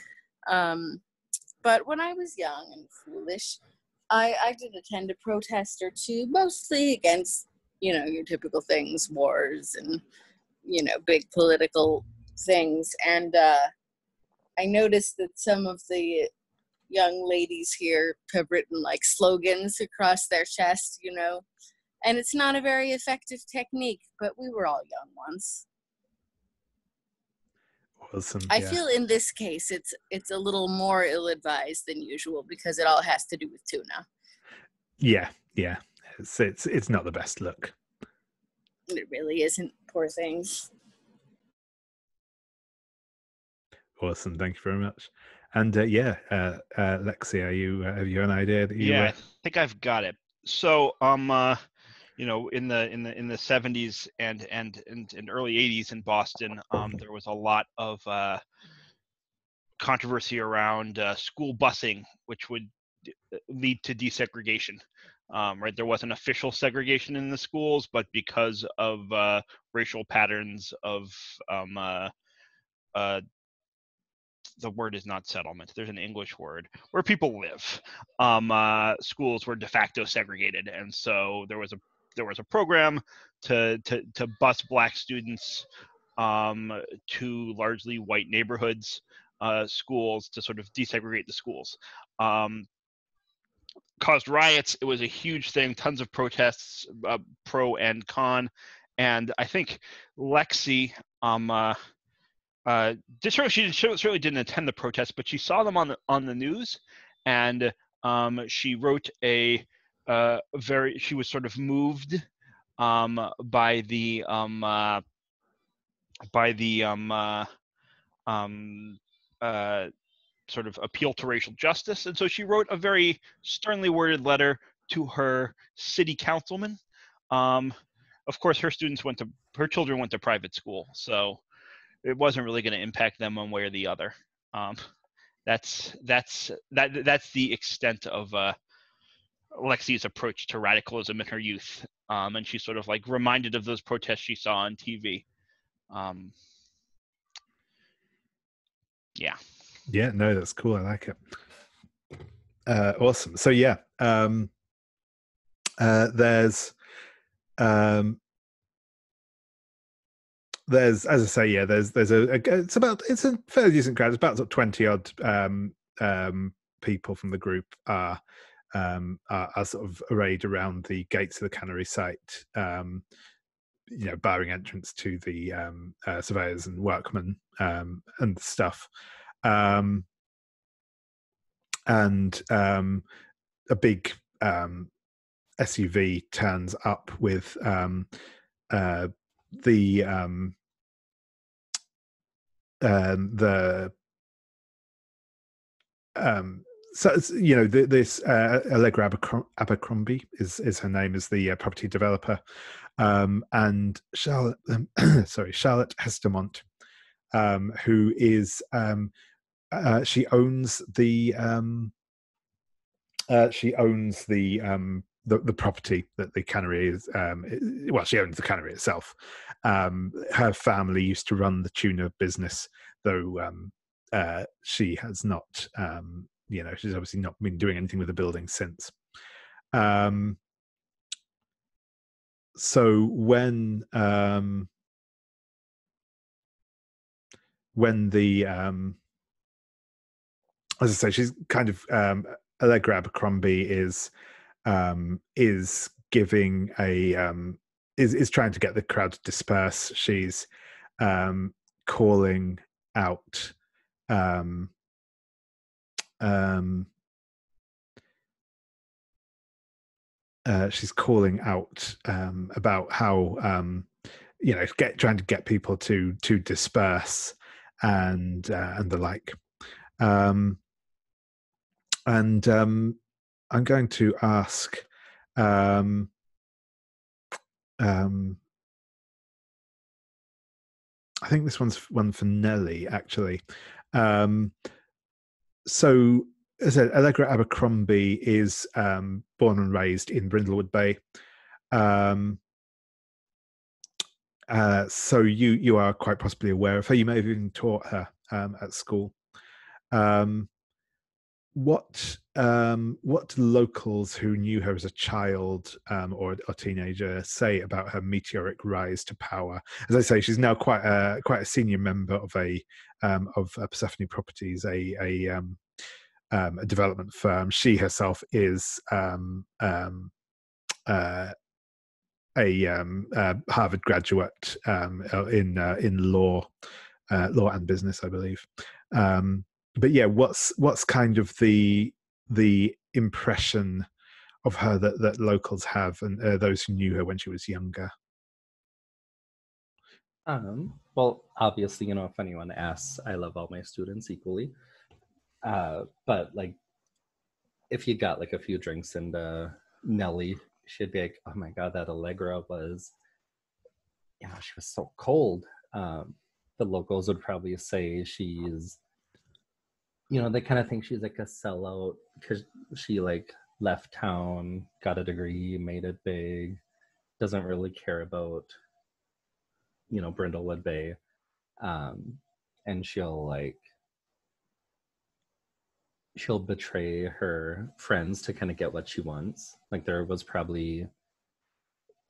But when I was young and foolish, I did attend a protest or two, mostly against, you know, your typical things, wars and, you know, big political things. And I noticed that some of the young ladies here have written like slogans across their chest, you know, and it's not a very effective technique, but we were all young once. Awesome. I feel in this case it's a little more ill-advised than usual because it all has to do with tuna. Yeah. It's not the best look. It really isn't. Poor things. Awesome. Thank you very much. And Lexie, have you an idea that you? I think I've got it. So you know, in the 70s and early 80s in Boston, there was a lot of controversy around school busing, which would lead to desegregation. right? There wasn't official segregation in the schools, but because of racial patterns of the word is not settlement. There's an English word where people live. Schools were de facto segregated, and so there was a program to bus Black students to largely white neighborhoods, schools, to sort of desegregate the schools. Caused riots. It was a huge thing. Tons of protests, pro and con, and I think Lexie. She certainly didn't attend the protest, but she saw them on the news, and she wrote she was sort of moved by the sort of appeal to racial justice, and so she wrote a very sternly worded letter to her city councilman. Of course, her children went to private school, so it wasn't really going to impact them one way or the other. That's the extent of Lexie's approach to radicalism in her youth, and she's sort of like reminded of those protests she saw on TV. Yeah. Yeah, no, that's cool. I like it. Awesome. So yeah, there's as I say, yeah, there's it's a fairly decent crowd. It's about 20 odd people from the group are sort of arrayed around the gates of the cannery site, barring entrance to the surveyors and workmen and stuff. And a big SUV turns up with this Allegra Abercrombie is her name, is the property developer, and Charlotte Hestermont, who is she owns the property that the cannery is. She owns the cannery itself. Her family used to run the tuna business, though she has not. She's obviously not been doing anything with the building since. So when the as I say, she's kind of Allegra Abercrombie is giving is trying to get the crowd to disperse. She's calling out about how trying to get people to disperse and the like. I'm going to ask I think this one's one for Nellie, actually. So, as I said, Allegra Abercrombie is born and raised in Brindlewood Bay. So you are quite possibly aware of her. You may have even taught her at school. What locals who knew her as a child or teenager say about her meteoric rise to power? As I say, she's now quite a senior member of Persephone Properties, a development firm. She herself is a Harvard graduate in law and business, I believe. But yeah, what's kind of the impression of her that locals have, and those who knew her when she was younger? Well, obviously, if anyone asks, I love all my students equally. But like, if you got like a few drinks and Nellie, she'd be like, "Oh my God, that Allegra was, she was so cold." The locals would probably say she's, they kind of think she's like a sellout because she like left town, got a degree, made it big, doesn't really care about, Brindlewood Bay. And she'll betray her friends to kind of get what she wants. Like there was probably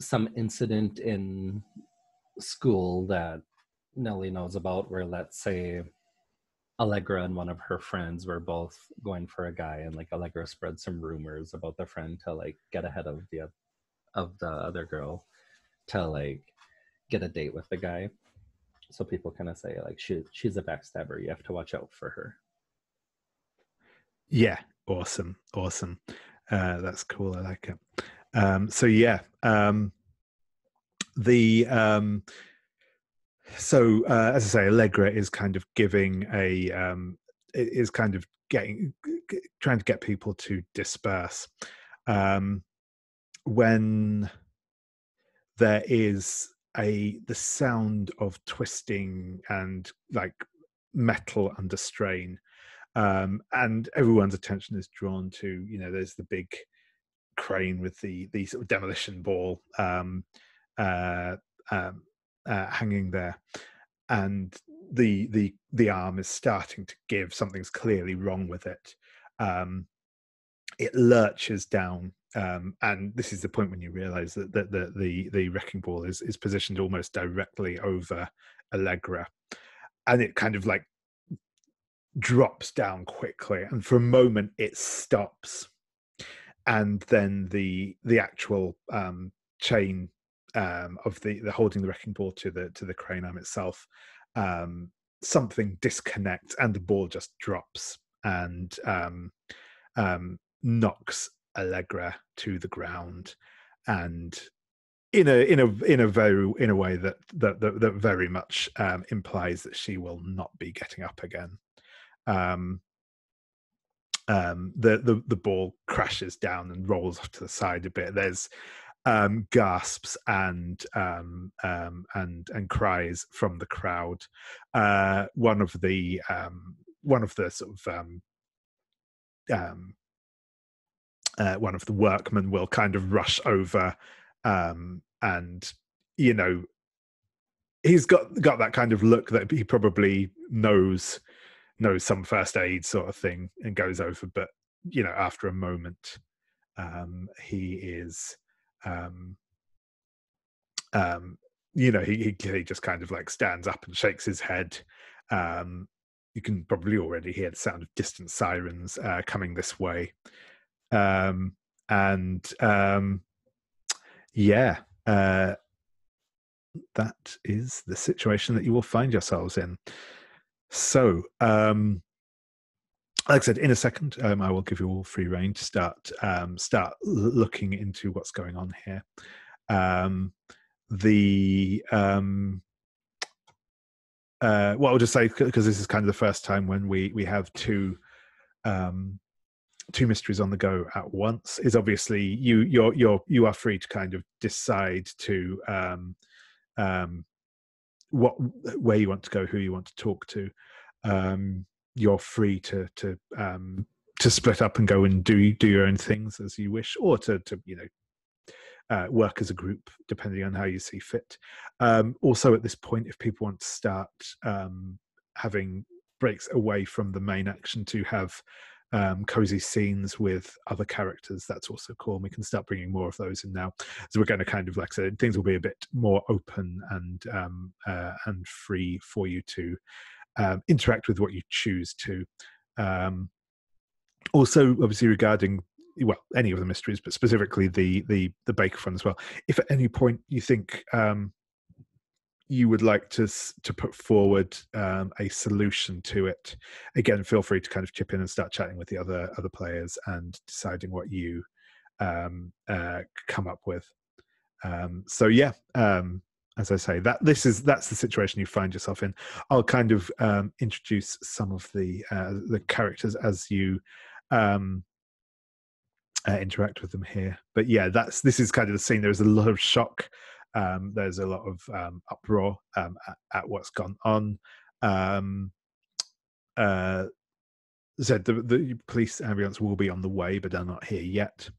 some incident in school that Nellie knows about where, let's say, Allegra and one of her friends were both going for a guy, and like Allegra spread some rumors about the friend to like get ahead of the other girl to like get a date with the guy. So people kind of say like she's a backstabber. You have to watch out for her. Yeah, awesome. That's cool. I like it. So yeah, as I say, Allegra is kind of giving is kind of trying to get people to disperse. When there is the sound of twisting and like metal under strain, and everyone's attention is drawn to, there's the big crane with the sort of demolition ball hanging there, and the arm is starting to give. Something's clearly wrong with it. It lurches down, and this is the point when you realize that the wrecking ball is positioned almost directly over Allegra, and it kind of like drops down quickly, and for a moment it stops, and then the actual chain of the holding the wrecking ball to the crane arm itself, something disconnects, and the ball just drops and knocks Allegra to the ground, and in a way that very much implies that she will not be getting up again. The ball crashes down and rolls off to the side a bit. There's gasps and cries from the crowd. One of the sort of one of the workmen will kind of rush over, and he's got that kind of look that he probably knows some first aid sort of thing, and goes over, but after a moment he is he just kind of like stands up and shakes his head. You can probably already hear the sound of distant sirens coming this way. That is the situation that you will find yourselves in. So, like I said, in a second, I will give you all free rein to start looking into what's going on here. What I'll just say, because this is kind of the first time when we have two mysteries on the go at once, is obviously you are free to kind of decide to where you want to go, who you want to talk to. You're free to split up and go and do your own things as you wish, or to work as a group depending on how you see fit. Also, at this point, if people want to start having breaks away from the main action to have cozy scenes with other characters, that's also cool. We can start bringing more of those in now. So we're going to kind of, like I said, things will be a bit more open and free for you to interact with what you choose to. Also, obviously, regarding any of the mysteries, but specifically the baker fund as well. If at any point you think you would like to put forward a solution to it, again, feel free to kind of chip in and start chatting with the other players and deciding what you come up with. As I say, that's the situation you find yourself in. I'll kind of introduce some of the characters as you interact with them here. But yeah, this is kind of the scene. There's a lot of shock. There's a lot of uproar at what's gone on. said the police ambulance will be on the way, but they're not here yet.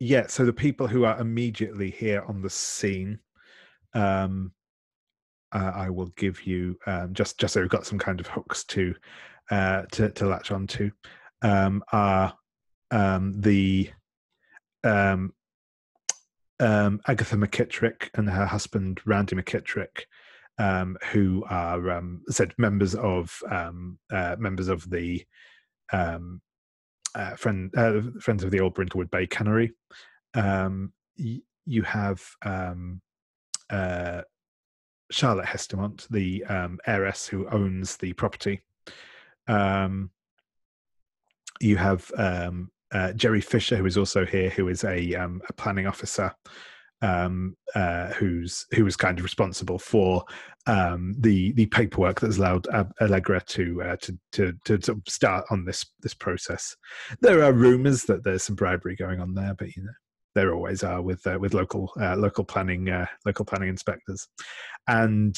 Yeah, so the people who are immediately here on the scene, I will give you just so we've got some kind of hooks to latch onto. Are the Agatha McKittrick and her husband Randy McKittrick, who are said members of the Friends of the Old Brindlewood Bay Cannery. You have Charlotte Hestemont, the heiress who owns the property. You have Jerry Fisher, who is also here, who is a planning officer, who was kind of responsible for the paperwork that's allowed Allegra to sort of start on this process. There are rumours that there's some bribery going on there, but there always are with local planning inspectors. And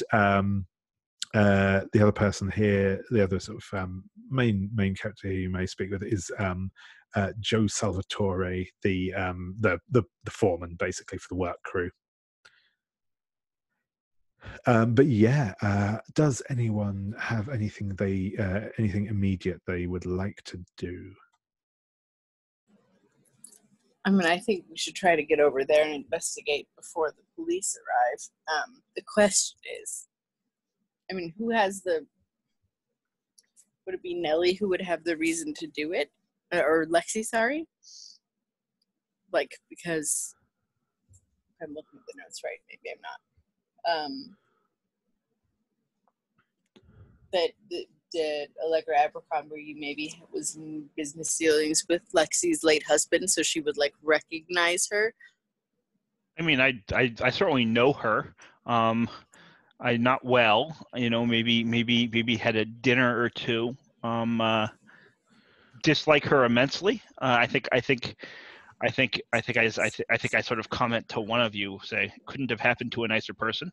the other person here, the other sort of main character you may speak with is Joe Salvatore, the foreman, basically, for the work crew. But yeah, does anyone have anything immediate they would like to do? I mean, I think we should try to get over there and investigate before the police arrive. The question is, I mean, who has would it be Nellie who would have the reason to do it? Or Lexie, sorry? Like, because I'm looking at the notes right, maybe I'm not. Did Allegra Abercrombie maybe was in business dealings with Lexie's late husband, so she would like recognize her? I mean, I certainly know her. I not well, maybe had a dinner or two. Dislike her immensely. I think I sort of comment to one of you, say, couldn't have happened to a nicer person.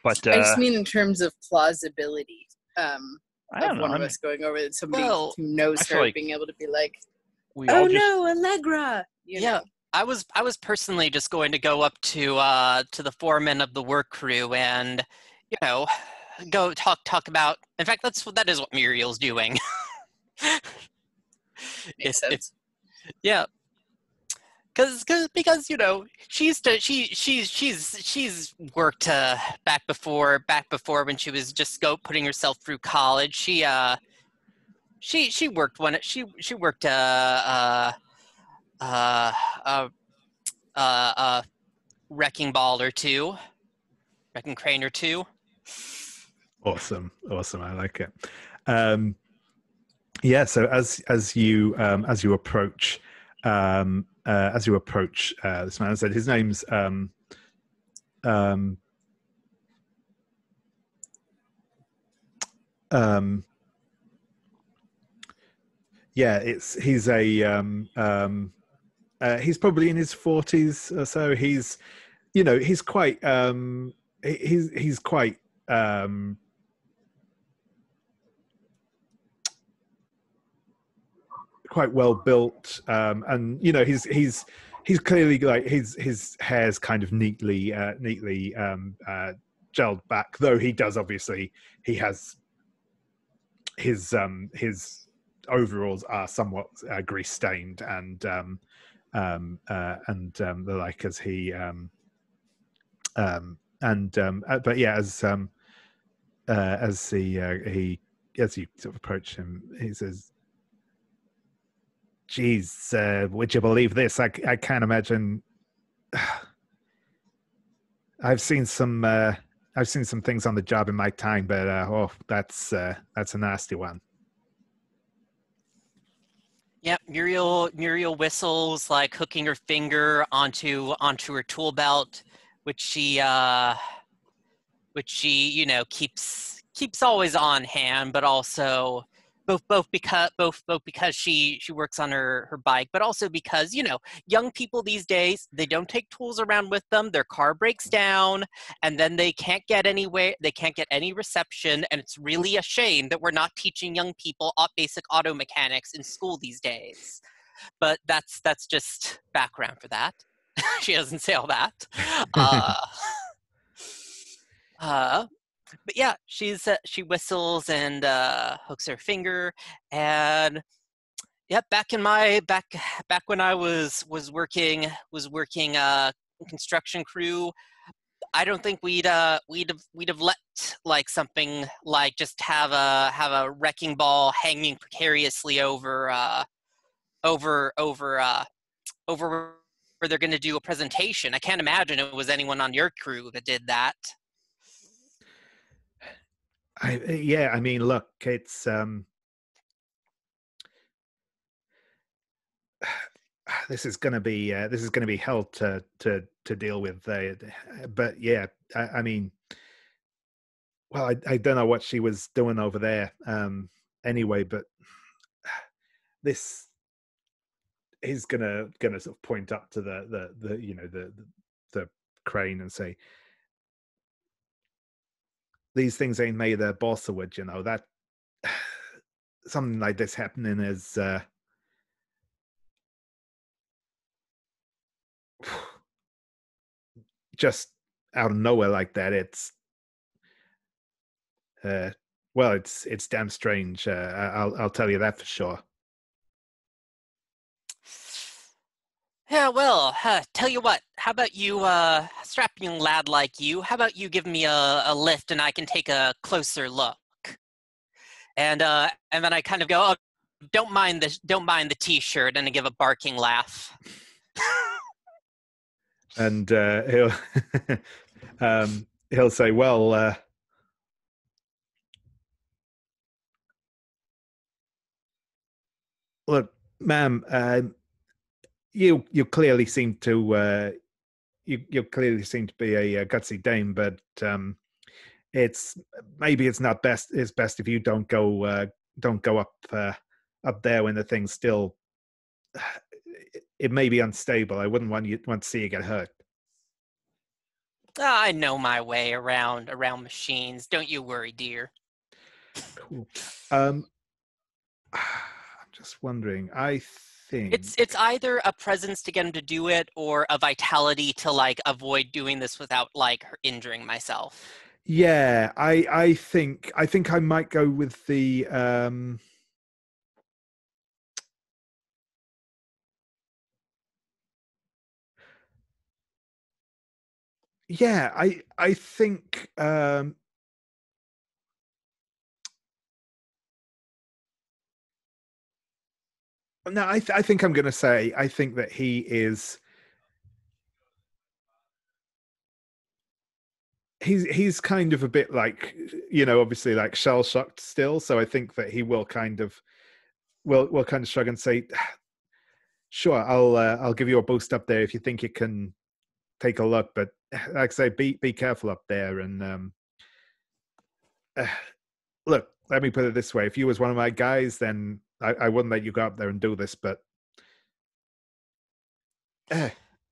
But I just mean in terms of plausibility. I don't know. One of us going over that somebody Well, who knows her like being able to be like, no, Allegra. Yeah. I was personally just going to go up to the foreman of the work crew and, go talk about. In fact, that is what Muriel's doing. Makes sense. Yeah. Because she's worked back before when she was just putting herself through college. She worked a wrecking ball or two, wrecking crane or two. Awesome. I like it. Yeah. So as you approach this man, I said his name's yeah, he's probably in his 40s or so. He's quite he's quite quite well built, and he's clearly like his hair's kind of neatly gelled back, though he does obviously he has his overalls are somewhat grease stained and the like, as he but yeah, as you sort of approach him, he says, "Geez, would you believe this? I can't imagine. I've seen some things on the job in my time, but that's a nasty one." Yeah, Muriel whistles, like hooking her finger onto her tool belt, which she keeps always on hand, but also both because she works on her bike, but also because, you know, young people these days, they don't take tools around with them. Their car breaks down, and then they can't get anywhere. They can't get any reception, and it's really a shame that we're not teaching young people basic auto mechanics in school these days. But that's just background for that. She doesn't say all that. But yeah, she whistles and hooks her finger, and yeah, back when I was working construction crew, I don't think we'd have let like something like just have a wrecking ball hanging precariously over where they're going to do a presentation. I can't imagine it was anyone on your crew that did that. I mean, look, it's this is going to be hell to deal with. But yeah, I mean, well, I don't know what she was doing over there. Anyway, but this is gonna sort of point up to the you know the crane and say, these things ain't made of balsa wood, you know, that something like this happening is just out of nowhere like that. It's well, it's damn strange. I'll tell you that for sure. Yeah, well, tell you what, how about you, strapping young lad like you, how about you give me a lift and I can take a closer look? And then I kind of go, oh, don't mind the t-shirt, and I give a barking laugh. And he'll say, well, look, ma'am, you clearly seem to you clearly seem to be a gutsy dame, but it's not best. It's best if you don't go up there when the thing's still. It may be unstable. I wouldn't want to see you get hurt. I know my way around machines. Don't you worry, dear. Cool. I'm just wondering. I think it's either a presence to get him to do it, or a vitality to like avoid doing this without like injuring myself. Yeah, I think I might go with the yeah, I think no, I think I'm going to say I think that he is he's kind of a bit like, you know, obviously like shell shocked still, so I think that he will kind of shrug and say, sure, I'll give you a boost up there if you think you can take a look, but like I say, be careful up there. And look, let me put it this way: if you was one of my guys, then I wouldn't let you go up there and do this. But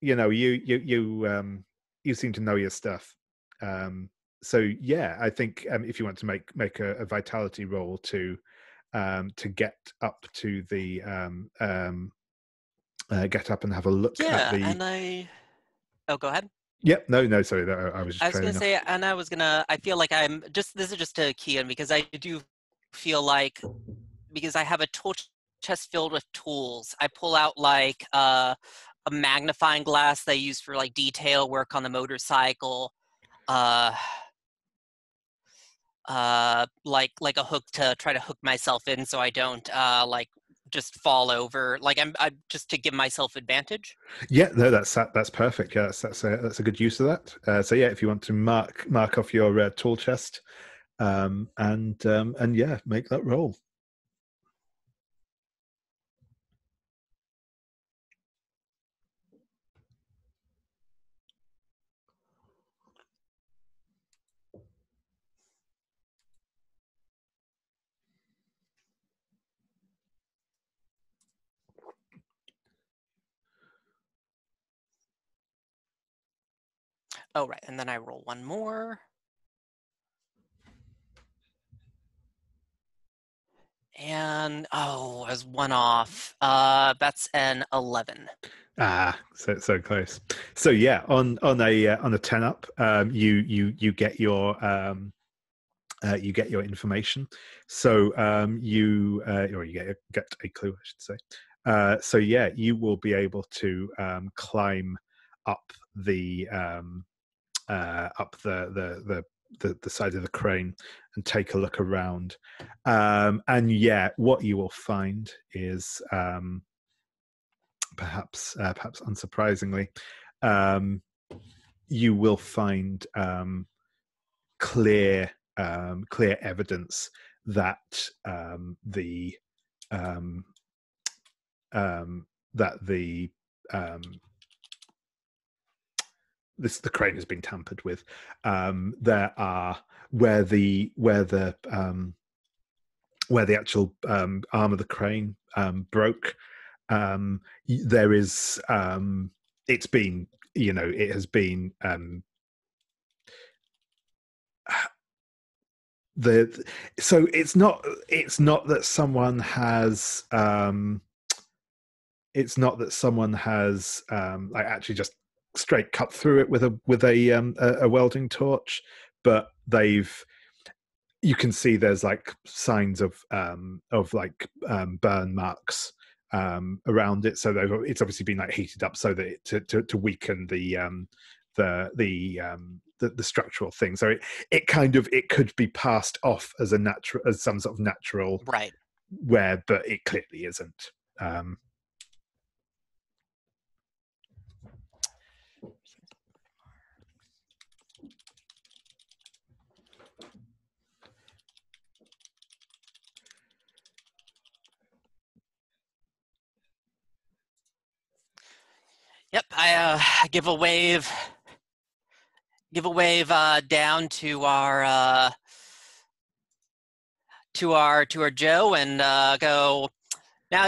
you know, you seem to know your stuff. So yeah, I think if you want to make a vitality roll to get up to the get up and have a look at the. And oh, go ahead. Yep. No, sorry. I was just I was trailing gonna say, and I feel like this is just a key in, because I do feel like, because I have a tool chest filled with tools, I pull out like a magnifying glass that I use for like detail work on the motorcycle, like a hook to try to hook myself in so I don't like just fall over, like I'm just to give myself advantage. Yeah, no, that's perfect. Yeah, that's a good use of that. So yeah, if you want to mark off your tool chest, and yeah, make that roll. Oh, right. And then I roll one more. And, oh, as one off. That's an 11. So close. So yeah, on a 10 up, you get your information. So or you get a clue, I should say. So yeah, you will be able to climb up the side of the crane and take a look around. And yeah, what you will find is perhaps unsurprisingly, you will find clear evidence that the crane has been tampered with. There are where the actual arm of the crane broke. There is it's been, it has been so it's not that someone has like actually just straight cut through it with a welding torch, but you can see there's like signs of burn marks around it. So it's obviously been like heated up so that to weaken the structural thing. So it could be passed off as some sort of natural right wear, but it clearly isn't. Yep, I give a wave down to our Joe and go. Now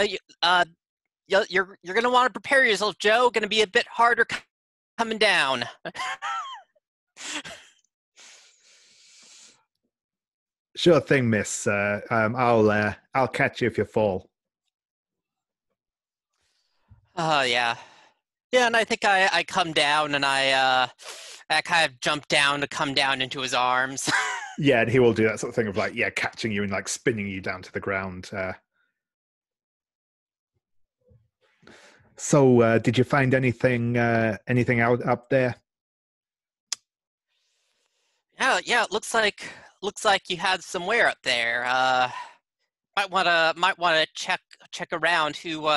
you're gonna want to prepare yourself, Joe. Going to be a bit harder coming down. Sure thing, miss. I'll catch you if you fall. Yeah. Yeah, and I think I come down and I kind of jump down to come down into his arms. Yeah, and he will do that sort of thing of like, yeah, catching you and like spinning you down to the ground. So, did you find anything out up there? Yeah. It looks like you had some wear up there. Might wanna check around who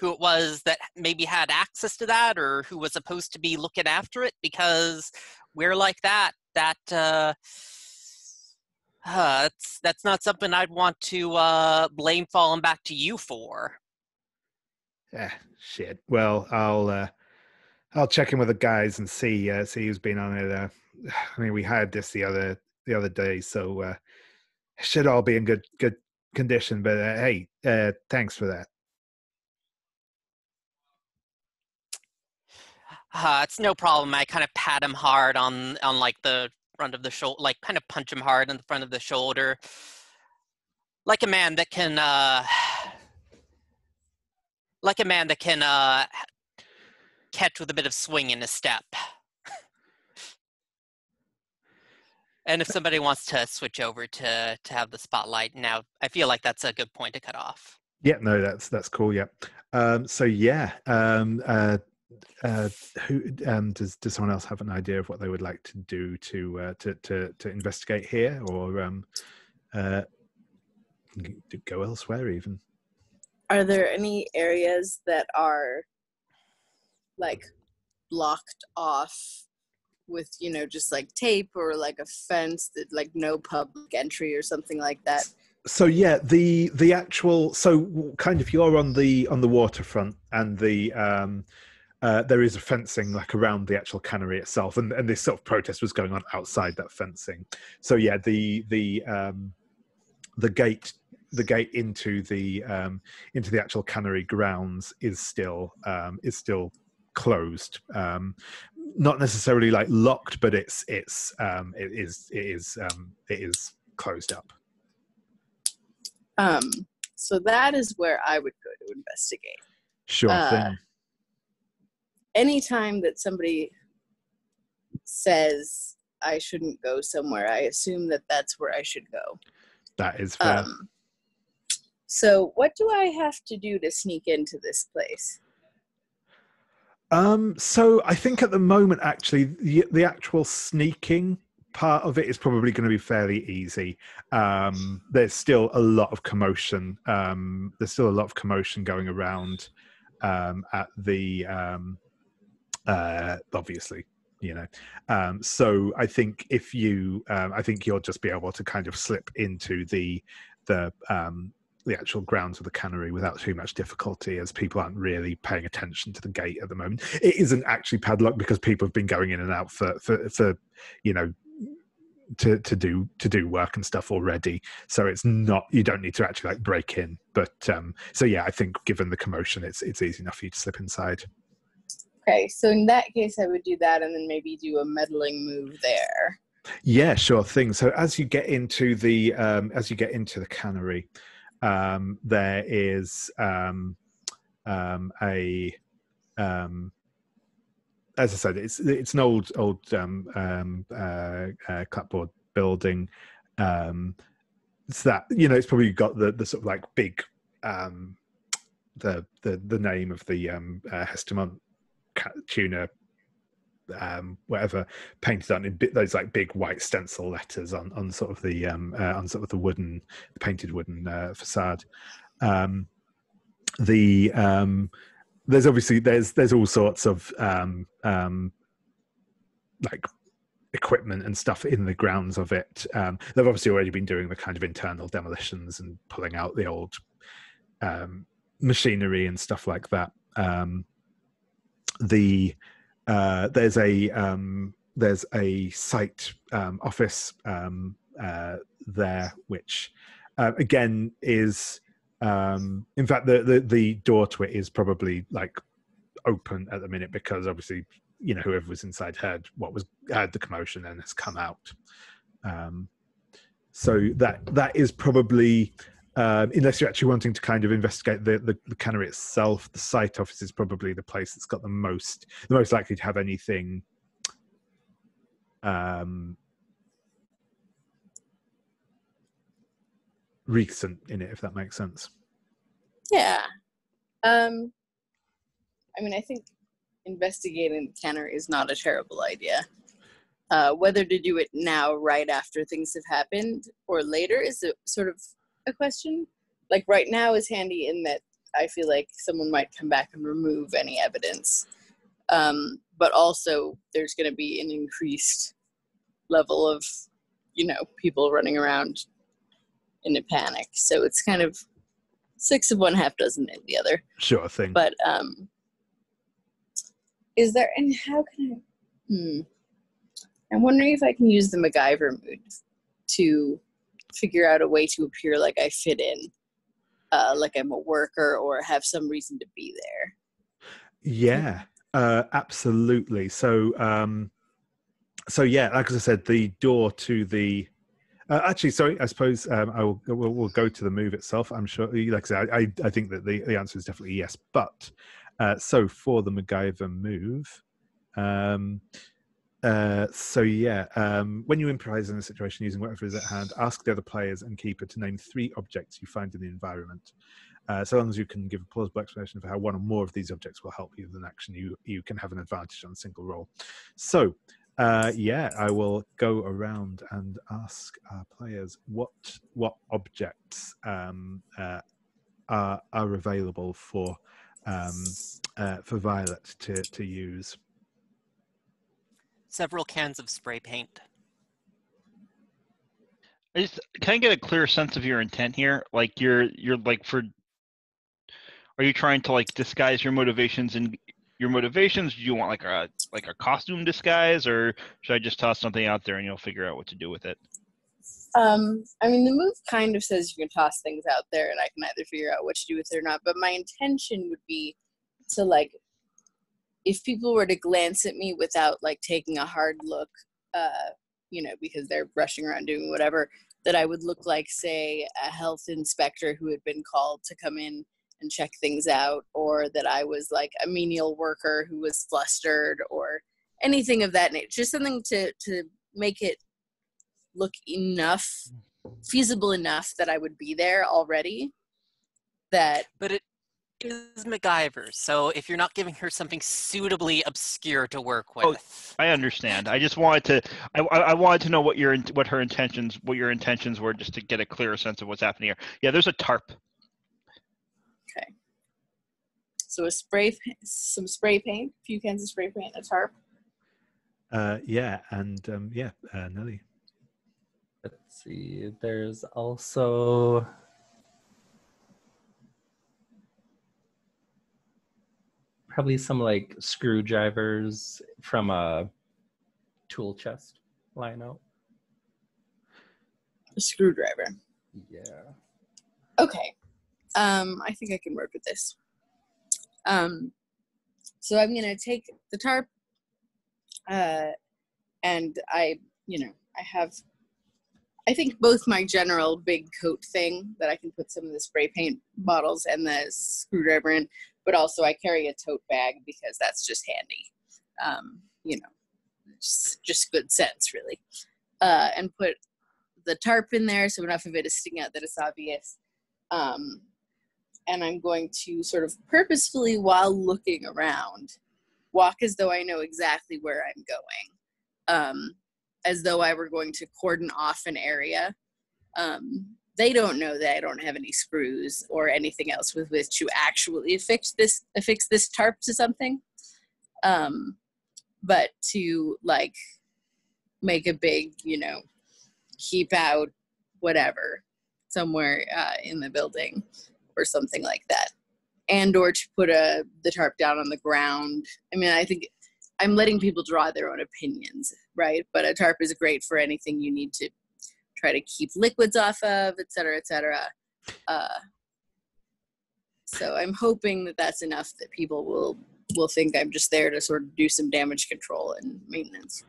it was that maybe had access to that, or who was supposed to be looking after it, because we're like that that's not something I'd want to blame falling back to you for. Shit. Well, I'll check in with the guys and see who's been on it. I mean, we hired this the other day, so it should all be in good condition. But hey, thanks for that. It's no problem. I kind of pat him hard on like the front of the shoulder, like kind of punch him hard on the front of the shoulder, like a man that can catch with a bit of swing in his step. And if somebody wants to switch over to have the spotlight now, I feel like that's a good point to cut off. Yeah, no, that's cool. Yeah. So yeah. Who does someone else have an idea of what they would like to do to investigate here, or go elsewhere even? Are there any areas that are like blocked off with, just like tape, or like a fence that like no public entry or something like that? So yeah, the actual, so kind of, you're on the waterfront, and there is a fencing like around the actual cannery itself, and this sort of protest was going on outside that fencing. So yeah, the gate into the actual cannery grounds is still closed. not necessarily like locked, but it is closed up. So that is where I would go to investigate. Sure thing. Anytime that somebody says I shouldn't go somewhere, I assume that that's where I should go. That is fair. So what do I have to do to sneak into this place? So I think at the moment, actually, the actual sneaking part of it is probably going to be fairly easy. There's still a lot of commotion. There's still a lot of commotion going around at the obviously, you know. So I think if you, I think you'll just be able to kind of slip into the actual grounds of the cannery without too much difficulty, as people aren't really paying attention to the gate at the moment. It isn't actually padlocked because people have been going in and out for you know, to do work and stuff already. So it's not, you don't need to actually like break in. But so yeah, I think given the commotion, it's easy enough for you to slip inside. Okay, so in that case, I would do that and then maybe do a meddling move there. Yeah, sure thing. So as you get into the cannery, there is as I said, it's an old clapboard building. It's that, you know, it's probably got the sort of like big the name of the Hestamont tuna, whatever, painted on in those like big white stencil letters on sort of the the painted wooden facade. There's obviously there's all sorts of like equipment and stuff in the grounds of it. They've obviously already been doing the kind of internal demolitions and pulling out the old machinery and stuff like that. There's a site office there, which again is in fact the door to it is probably like open at the minute, because obviously, you know, whoever was inside heard the commotion and has come out. So that is probably, unless you're actually wanting to kind of investigate the cannery itself, the site office is probably the place that's got the most likely to have anything recent in it, if that makes sense. Yeah. I mean, I think investigating the cannery is not a terrible idea. Whether to do it now, right after things have happened, or later is a sort of a question. Like right now is handy in that I feel like someone might come back and remove any evidence. But also there's going to be an increased level of, you know, people running around in a panic. So it's kind of 6 of one, half dozen of the other. Sure thing. But is there, and how can I'm wondering if I can use the MacGyver mood to figure out a way to appear like I fit in, like I'm a worker or have some reason to be there. Yeah, absolutely. So yeah, like as I said, the door to the actually, sorry, I suppose we'll go to the move itself. I'm sure, like I said, I think that the answer is definitely yes. But so for the MacGyver move, so yeah, when you improvise in a situation using whatever is at hand, ask the other players and keeper to name 3 objects you find in the environment. So long as you can give a plausible explanation for how one or more of these objects will help you with an action, you can have an advantage on a single roll. So yeah, I will go around and ask our players what objects are available for Violet to use. Several cans of spray paint. Can I get a clear sense of your intent here? Like you're like are you trying to like disguise your motivations and your motivations? Do you want like a costume disguise, or should I just toss something out there and you'll figure out what to do with it? I mean, the move kind of says you can toss things out there and I can either figure out what to do with it or not, but my intention would be to like if people were to glance at me without like taking a hard look, you know, because they're rushing around doing whatever, that I would look like, say, a health inspector who had been called to come in and check things out, or that I was like a menial worker who was flustered, or anything of that nature. Just something to make it look feasible enough that I would be there already. But it is MacGyver, so if you're not giving her something suitably obscure to work with. Oh, I understand. I just wanted to. I wanted to know what your intentions were, just to get a clearer sense of what's happening here. Yeah, there's a tarp. Okay. So some spray paint, a few cans of spray paint, a tarp. Nellie. Let's see. There's also probably some like screwdrivers from a tool chest lying out. A screwdriver. Yeah. Okay. I think I can work with this. So I'm gonna take the tarp, and I think both my general big coat thing that I can put some of the spray paint bottles and the screwdriver in, but also I carry a tote bag because that's just handy. Just good sense, really. And put the tarp in there so enough of it is sticking out that it's obvious. And I'm going to sort of purposefully, while looking around, walk as though I know exactly where I'm going. As though I were going to cordon off an area. They don't know that I don't have any screws or anything else with which to actually affix this tarp to something. But to like make a big, keep out whatever somewhere in the building or something like that. And or to put the tarp down on the ground. I mean, I think I'm letting people draw their own opinions, right? But a tarp is great for anything you need to try to keep liquids off of, et cetera, et cetera. So I'm hoping that that's enough that people will think I'm just there to sort of do some damage control and maintenance.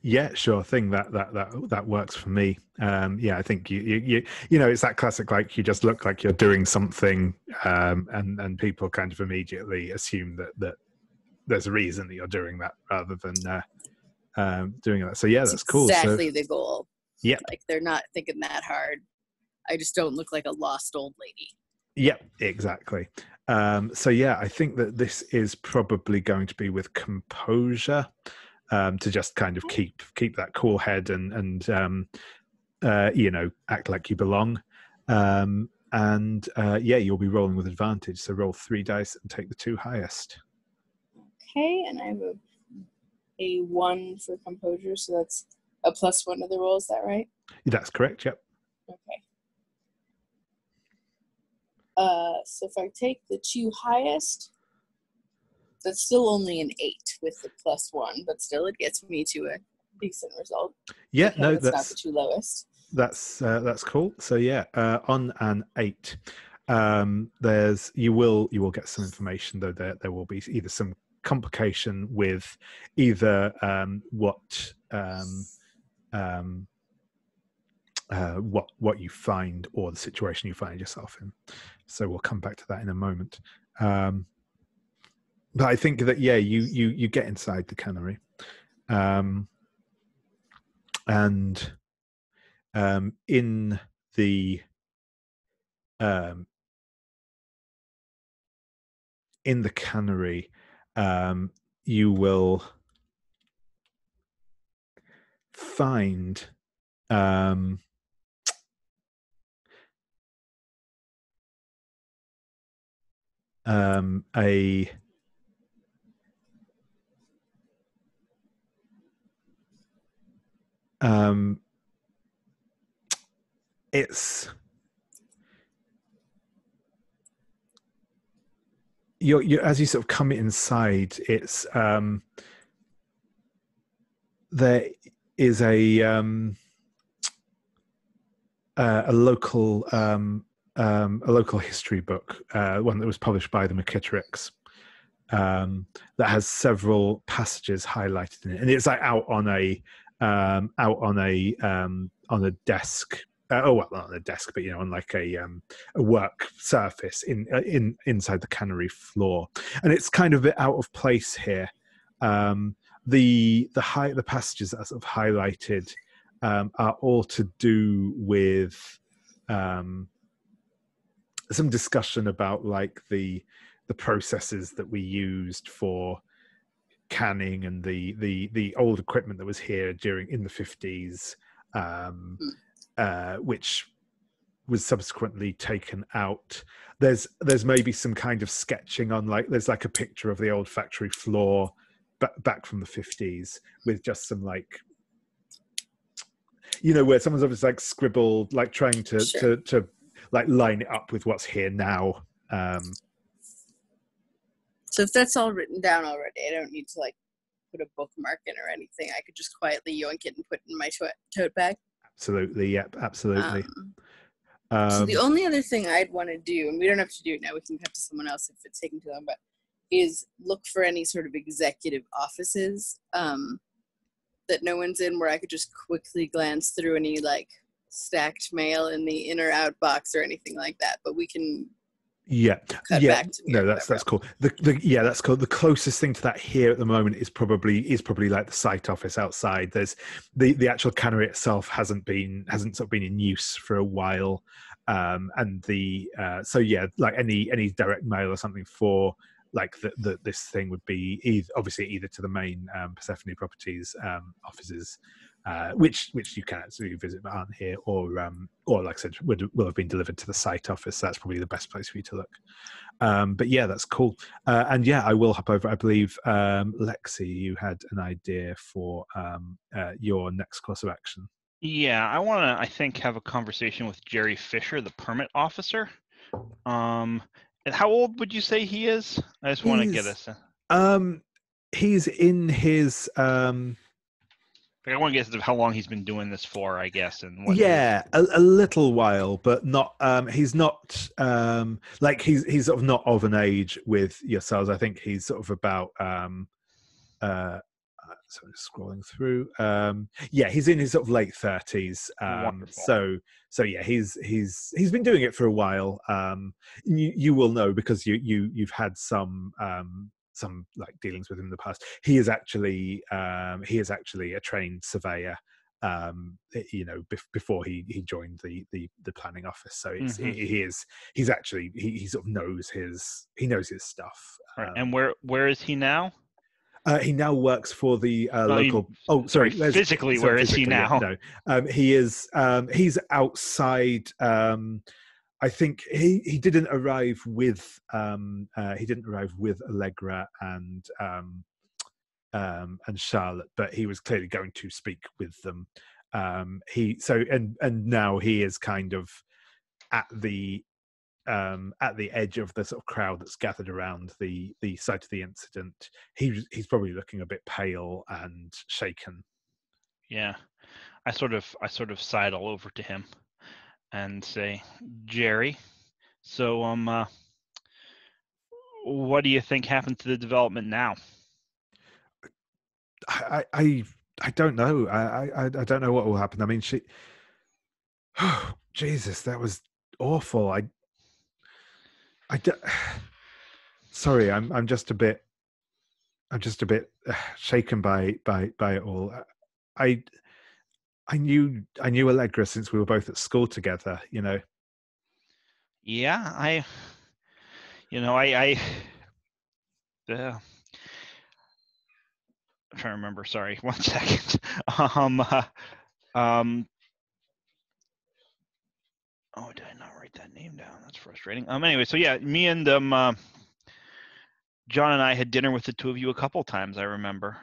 Yeah, sure thing. That works for me. I think you it's that classic, like, you just look like you're doing something, and people kind of immediately assume that there's a reason that you're doing that rather than doing that. So yeah, that's cool. Exactly the goal. Yeah, like they're not thinking that hard. I just don't look like a lost old lady. Yeah, exactly. So yeah, I think that this is probably going to be with composure, to just kind of keep that cool head and act like you belong. You'll be rolling with advantage. So roll 3 dice and take the 2 highest. Okay, and I have a 1 for composure, so that's a +1 to the roll. Is that right? That's correct. Yep. Okay. So if I take the 2 highest, that's still only an 8 with the +1, but still it gets me to a decent result. Yeah, okay, no, that's not the 2 lowest. That's cool. So yeah, on an 8, you will get some information, though there will be either some complication with either what you find or the situation you find yourself in. So we'll come back to that in a moment. But I think that you get inside the cannery, and in the cannery, you will find it's you as you sort of come inside, it's there is a local history book, one that was published by the McKittericks, that has several passages highlighted in it, and it's like out on a desk. Well, not on a desk, but on like a work surface inside the cannery floor, and it's kind of a bit out of place here. The passages that are sort of highlighted are all to do with some discussion about like the processes that we used for canning and the old equipment that was here in the 50s, which was subsequently taken out. There's maybe some kind of sketching on there's like a picture of the old factory floor back from the 50s with just some like where someone's obviously like scribbled, like trying to to like line it up with what's here now. So if that's all written down already, I don't need to like put a bookmark in or anything. I could just quietly yoink it and put it in my tote bag. Absolutely, yep, absolutely. So the only other thing I'd want to do, and we don't have to do it now, we can cut to someone else if it's taking too long, but is look for any sort of executive offices that no one's in, where I could just quickly glance through any like stacked mail in the in or out box or anything like that. But we can cut back to me. No, that's cool. That's cool. The closest thing to that here at the moment is probably like the site office outside. There's the actual cannery itself hasn't sort of been in use for a while, and like any direct mail or something for like this thing would be obviously either to the main Persephone Properties offices, which you can absolutely visit but aren't here, or like I said, will have been delivered to the site office. So that's probably the best place for you to look. But yeah, that's cool. And yeah, I will hop over. I believe Lexie, you had an idea for your next course of action. Yeah, I want to, I think, have a conversation with Jerry Fisher, the permit officer. And how old would you say he is? I just want to get us. He's in his. I want to get to how long he's been doing this for, I guess, and what. Yeah, a little while, but not. He's not like he's sort of not of an age with yourselves. I think he's sort of about. So I'm just scrolling through. Yeah, he's in his sort of late 30s. So yeah, he's been doing it for a while. You will know because you've had some like dealings with him in the past. He is actually a trained surveyor. Before he joined the planning office. So it's, he sort of knows his stuff. Right. And where is he now? He now works for the local. Physically, where is he now? No, he is. He's outside. I think he didn't arrive with. He didn't arrive with Allegra and Charlotte, but he was clearly going to speak with them. Now he is kind of at the edge of the sort of crowd that's gathered around the site of the incident. He's probably looking a bit pale and shaken. Yeah, I sort of sidle over to him and say, Jerry, so what do you think happened to the development now? I don't know. I don't know what will happen. I mean, Jesus, that was awful. Sorry, I'm just a bit shaken by it all. I knew Allegra since we were both at school together, Yeah, I'm trying to remember. Sorry, 1 second. Oh, did I not write that name down? That's frustrating. Anyway, so yeah, me and John and I had dinner with the two of you a couple times. I remember.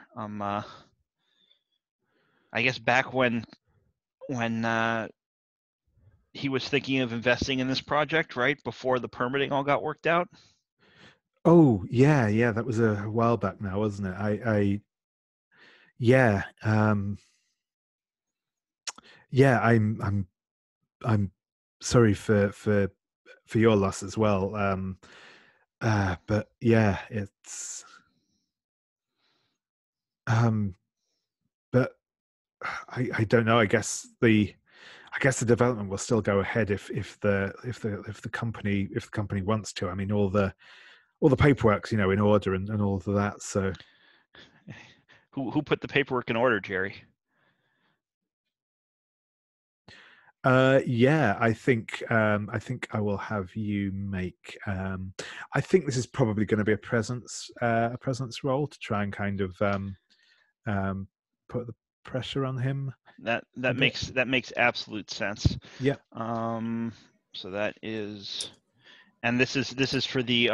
I guess back when he was thinking of investing in this project, right before the permitting all got worked out. Oh yeah, that was a while back now, wasn't it? I'm sorry for your loss as well. But yeah, it's but I don't know. I guess the development will still go ahead if the company wants to. I mean, all the paperwork's in order and all of that. So Who put the paperwork in order, Jerry? yeah, I think I will have you make. I think this is probably going to be a presence role to try and kind of put the pressure on him. That makes absolute sense. Yeah. So that is, and this is for the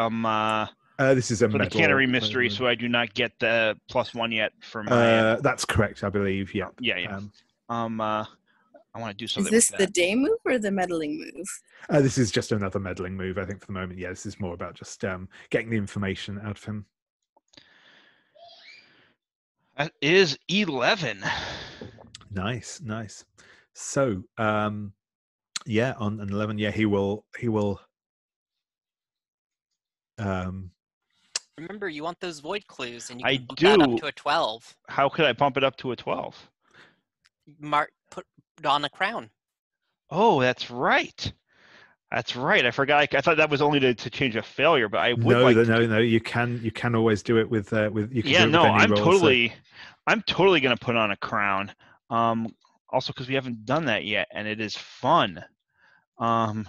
this is a for the cannery mystery, so I do not get the +1 yet for my. That's correct, I believe. Yeah. Yeah. I want to do something. Is this with the that. day move or the meddling move? This is just another meddling move, I think, for the moment. Yeah, this is more about just getting the information out of him. That is 11. Nice. So, yeah, on an 11, yeah, he will. Remember, you want those void clues, and you I can bump do. that up to a 12. How could I bump it up to a 12? Put on a crown. Oh, that's right. That's right. I forgot. I thought that was only to change a failure, but I would like to. No. You can always do it with you can. Yeah, do it with any I'm roll, totally. So. I'm totally going to put on a crown. Also because we haven't done that yet, and it is fun. Hold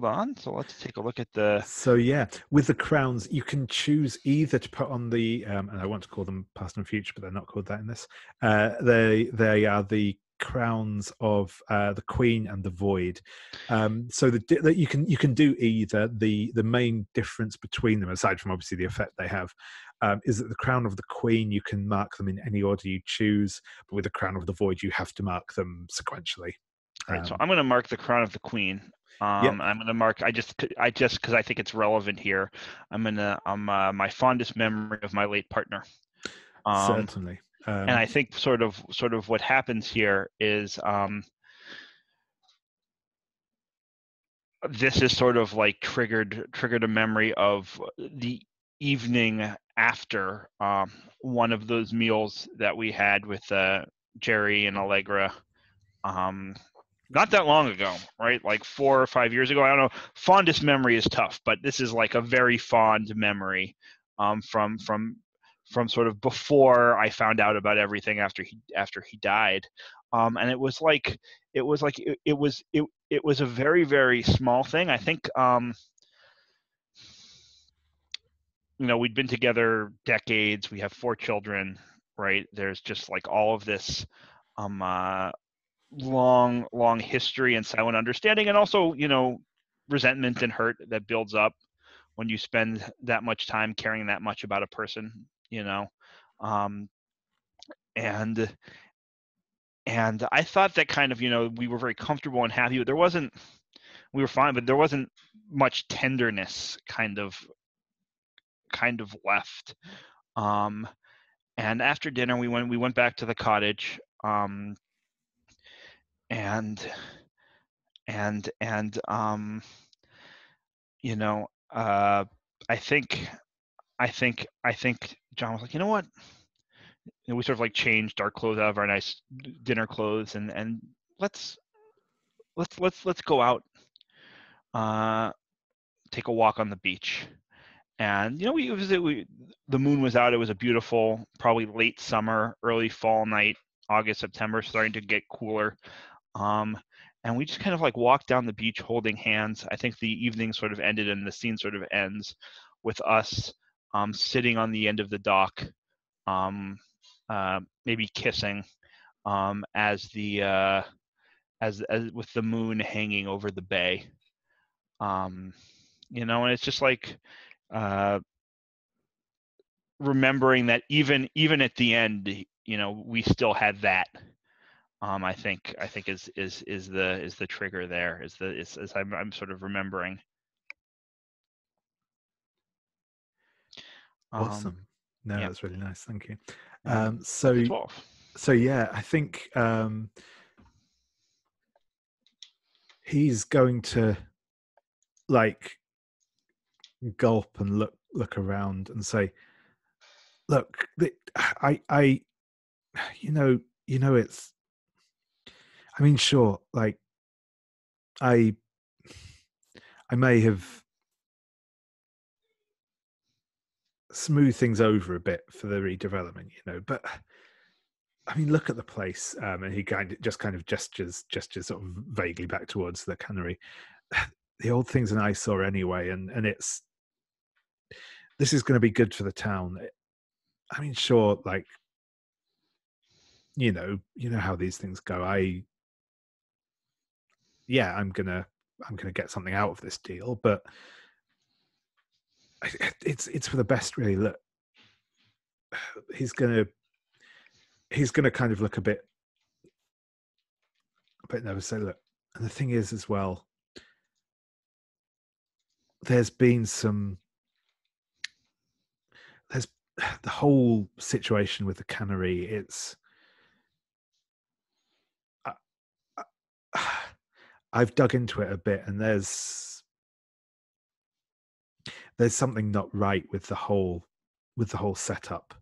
on. So let's take a look at the. So yeah, with the crowns, you can choose either to put on the and I want to call them past and future, but they're not called that in this. They are the crowns of the Queen and the Void. So that you can do either. The main difference between them, aside from obviously the effect they have, is that the crown of the Queen, you can mark them in any order you choose, but with the crown of the Void, you have to mark them sequentially. Right. So I'm going to mark the crown of the Queen. Yep. I'm going to mark. I just because I think it's relevant here. I'm going to my fondest memory of my late partner. Certainly. And I think sort of what happens here is this is sort of like triggered a memory of the evening after one of those meals that we had with Jerry and Allegra. Not that long ago, right? Like 4 or 5 years ago. I don't know. Fondest memory is tough, but this is like a very fond memory from sort of before I found out about everything after he died. And it was a very, very small thing. I think we'd been together decades. We have 4 children, right? There's just like all of this long history and silent understanding, and also resentment and hurt that builds up when you spend that much time caring that much about a person, and I thought that kind of we were very comfortable and happy, but we were fine, but there wasn't much tenderness kind of left. And after dinner we went back to the cottage. And I think John was like, you know what? We sort of like changed our clothes out of our nice dinner clothes and let's go out, take a walk on the beach. And the moon was out. It was a beautiful, probably late summer, early fall night, August, September, starting to get cooler. And we just kind of like walked down the beach holding hands. I think the evening sort of ended and the scene sort of ends with us sitting on the end of the dock, maybe kissing, as with the moon hanging over the bay. And it's just like remembering that even at the end, we still had that. I think is the trigger there, is I'm sort of remembering. Awesome. No, yeah. That's really nice. Thank you. So yeah, I think he's going to like gulp and look around and say, "Look, I, you know, it's. I mean, sure, like, I may have smoothed things over a bit for the redevelopment, but I mean, look at the place." And he kind of gestures sort of vaguely back towards the cannery. The old thing's an eyesore anyway, and this is going to be good for the town. I mean, sure, like, you know how these things go. I'm gonna get something out of this deal, but it's for the best, really. Look, he's gonna kind of look a bit nervous. Say, look, and the thing is as well, there's the whole situation with the cannery. It's I've dug into it a bit, and there's something not right with the whole setup.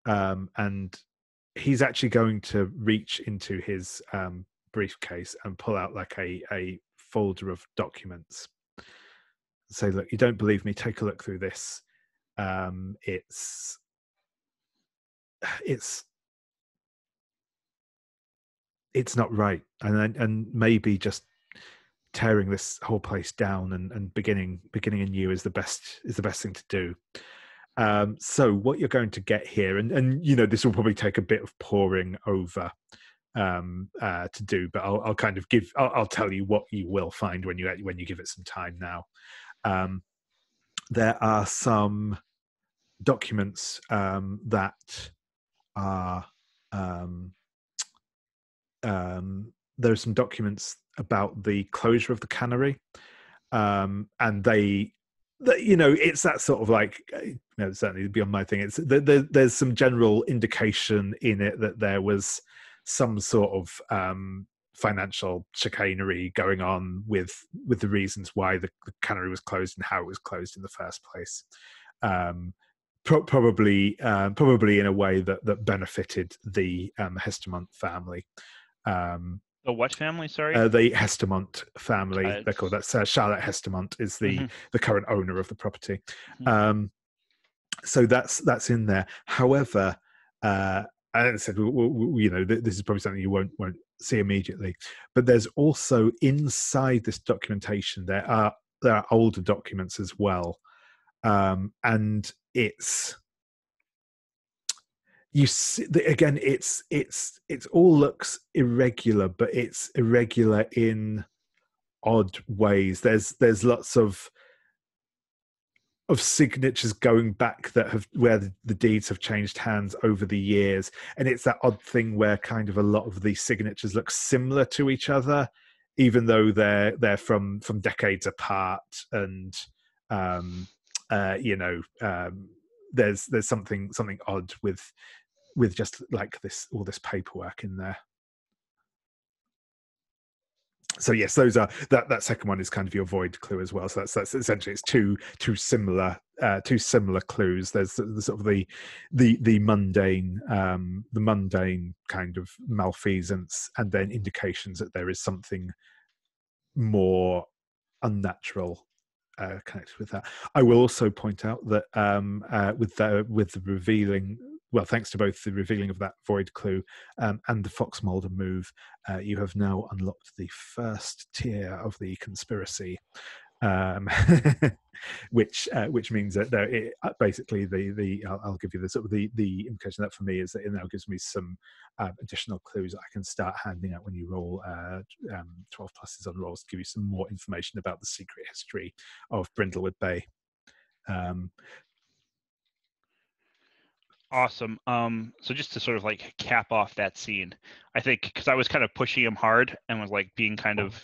And he's actually going to reach into his briefcase and pull out like a folder of documents. Say, look, you don't believe me? Take a look through this. It's not right, and maybe just tearing this whole place down and beginning anew is the best thing to do. So what you're going to get here, and this will probably take a bit of poring over to do, but I'll kind of I'll tell you what you will find when you give it some time now. There are some documents that are there are some documents about the closure of the cannery, and it's that sort of like, certainly beyond my thing. It's there's some general indication in it that there was some sort of financial chicanery going on with the reasons why the cannery was closed and how it was closed in the first place. Probably in a way that benefited the Hestemont family. The what family? Sorry, the Hestemont family. They're called. That's Charlotte Hestemont is the current owner of the property. So that's in there. However, as I said, this is probably something you won't see immediately. But there's also inside this documentation there are older documents as well, and it's. You see, again, it's all looks irregular, but it's irregular in odd ways. There's lots of signatures going back that have where the deeds have changed hands over the years, and it's that odd thing where kind of a lot of these signatures look similar to each other, even though they're from decades apart, and there's something odd with just like all this paperwork in there. So yes, those are that second one is kind of your void clue as well. So that's essentially it's two similar clues. There's the sort of the mundane kind of malfeasance, and then indications that there is something more unnatural connected with that. I will also point out that with the revealing. Well, thanks to both the revealing of that void clue and the Fox Mulder move, you have now unlocked the first tier of the conspiracy, which means that basically I'll give you the sort of the implication that for me is that it now gives me some additional clues I can start handing out when you roll 12 pluses on rolls to give you some more information about the secret history of Brindlewood Bay. Awesome. So just to sort of like cap off that scene, I think because I was kind of pushing him hard and was like being kind of,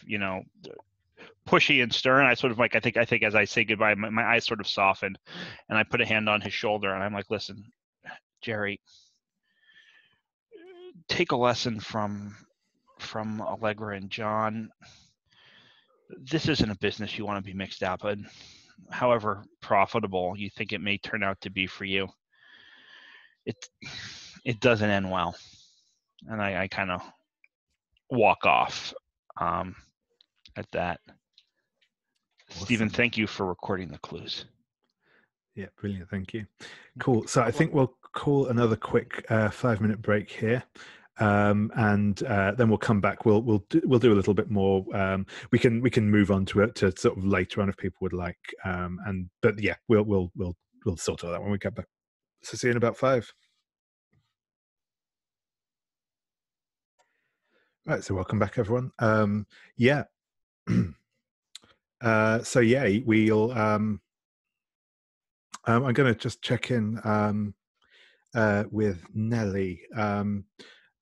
pushy and stern, I sort of like, I think as I say goodbye, my eyes sort of softened, and I put a hand on his shoulder and I'm like, listen, Jerry, take a lesson from Allegra and John. This isn't a business you want to be mixed up in. however profitable you think it may turn out to be for you, it doesn't end well. And I kind of walk off at that. Awesome. Stephen, thank you for recording the clues. Yeah, brilliant. Thank you. Cool. So I think we'll call another quick 5-minute break here. And then we'll come back. We'll do a little bit more. We can move on to it to sort of later on if people would like. But yeah, we'll sort all that when we get back. So see you in about 5. Right. So welcome back, everyone. Yeah. So yeah, we'll. I'm going to just check in with Nellie.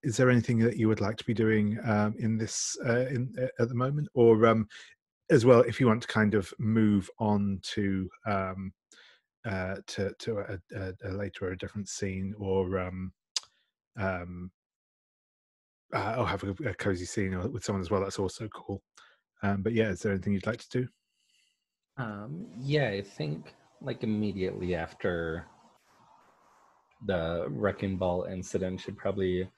Is there anything that you would like to be doing in this at the moment, or as well, if you want to kind of move on to a later or a different scene, or have a cozy scene with someone as well? That's also cool. But yeah, is there anything you'd like to do? Yeah, I think like immediately after the wrecking ball incident, should probably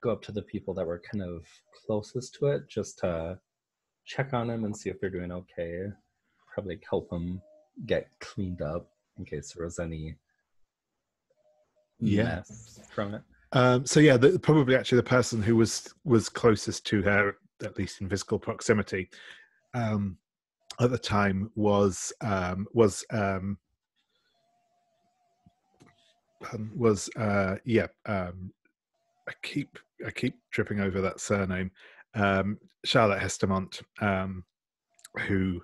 go up to the people that were kind of closest to it, just to check on them and see if they're doing okay. Probably help them get cleaned up in case there was any mess from it. So yeah, probably actually the person who was closest to her, at least in physical proximity, at the time was I keep tripping over that surname, Charlotte Hestemont, who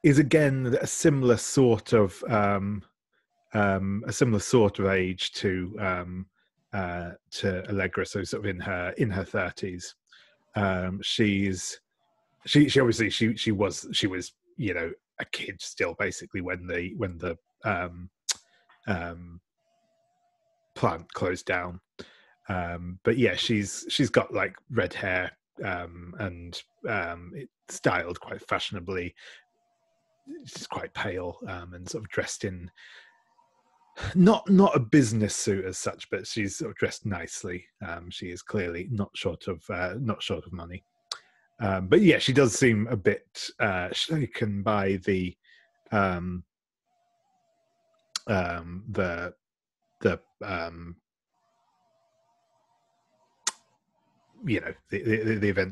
is again a similar sort of age to Allegra, so sort of in her 30s. She obviously she was a kid still, basically, when the plant closed down. But yeah, she's got like red hair and it's styled quite fashionably. She's quite pale and sort of dressed in not a business suit as such, but she's sort of dressed nicely. She is clearly not short of money. But yeah, she does seem a bit shaken by the events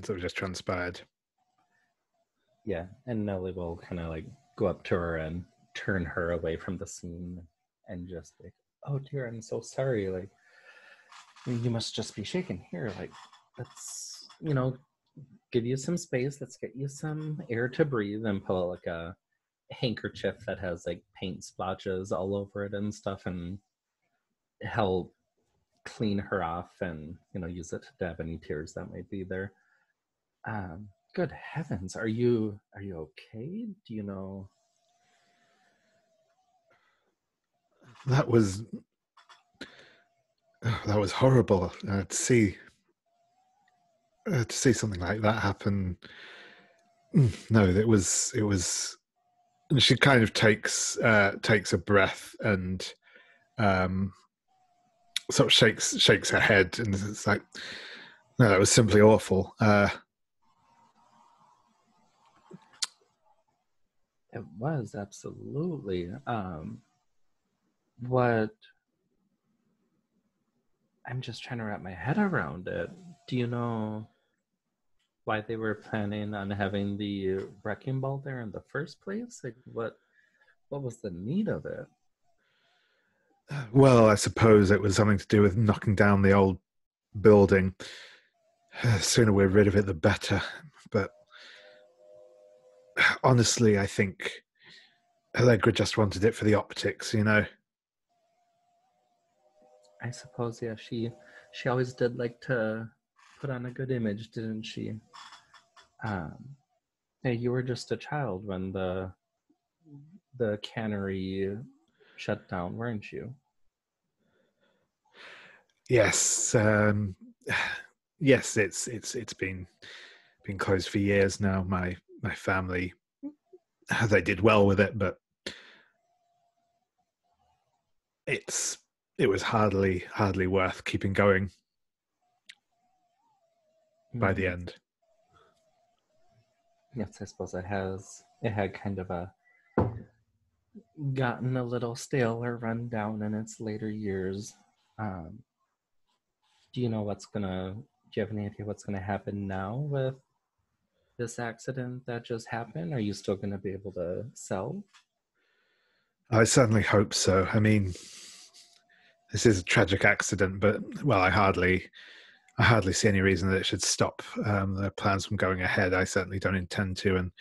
that have just transpired. Yeah, and Nellie will kind of like go up to her and turn her away from the scene and just like, oh dear, I'm so sorry. Like, you must just be shaken. Here, like, let's, give you some space. Let's get you some air to breathe, and pull out like a handkerchief that has like paint splotches all over it and stuff, and help clean her off and, use it to dab any tears that might be there. Good heavens, are you okay? Do you know? That was horrible to see something like that happen. No, it was. And she kind of takes a breath and sort of shakes her head, and it's like, no, that was simply awful. It was absolutely. What? I'm just trying to wrap my head around it. Do you know why they were planning on having the wrecking ball there in the first place? Like, what was the need of it? Well, I suppose it was something to do with knocking down the old building. The sooner we're rid of it, the better. But honestly, I think Allegra just wanted it for the optics, I suppose, yeah. She always did like to put on a good image, didn't she? Hey, you were just a child when the cannery shut down, weren't you? Yes. Yes, it's been closed for years now. My family they did well with it, but it was hardly worth keeping going by the end. Yes, I suppose it had kind of gotten a little stale or run down in its later years. Do you have any idea what's gonna happen now with this accident that just happened? Are you still gonna be able to sell? I certainly hope so. I mean, this is a tragic accident, but well, I hardly see any reason that it should stop the plans from going ahead. I certainly don't intend to, and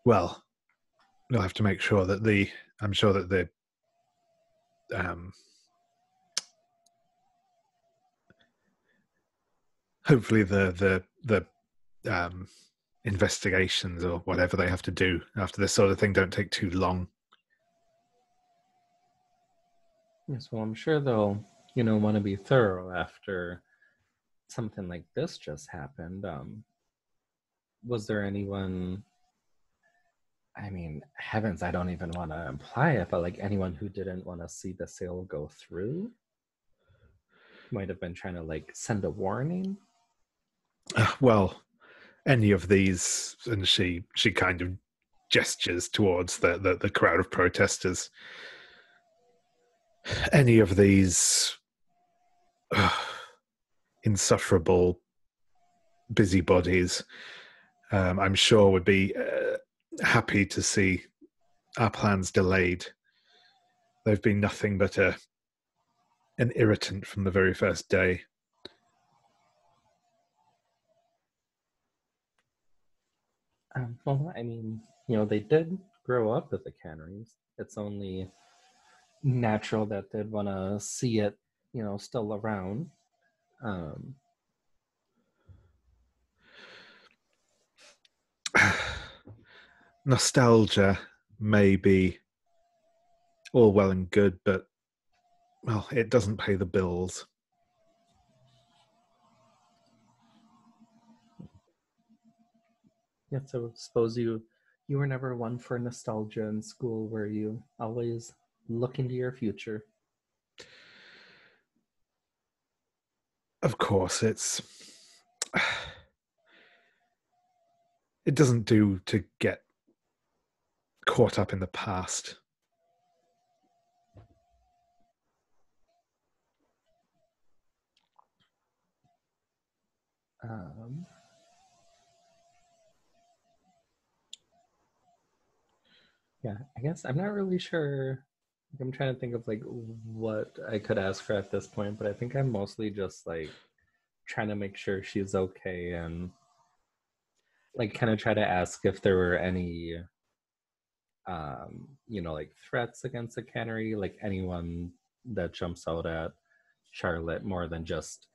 well, we'll have to make sure that I'm sure that the hopefully the investigations or whatever they have to do after this sort of thing don't take too long. Yes, well, I'm sure they'll, want to be thorough after something like this just happened. Was there anyone, I mean, heavens, I don't even want to imply it, but like anyone who didn't want to see the sale go through? Might have been trying to like send a warning? Well, any of these, and she kind of gestures towards the crowd of protesters. Any of these insufferable busybodies, I'm sure, would be happy to see our plans delayed. They've been nothing but an irritant from the very first day. Well, I mean, they did grow up at the canneries. It's only natural that they'd want to see it, still around. Nostalgia may be all well and good, but, well, it doesn't pay the bills. Yeah, so suppose you were never one for nostalgia in school, were you? Always look into your future. Of course, it doesn't do to get caught up in the past. Yeah, I guess I'm not really sure. I'm trying to think of like what I could ask her at this point, but I think I'm mostly just like trying to make sure she's okay and like kind of try to ask if there were any like threats against the cannery, like anyone that jumps out at Charlotte more than just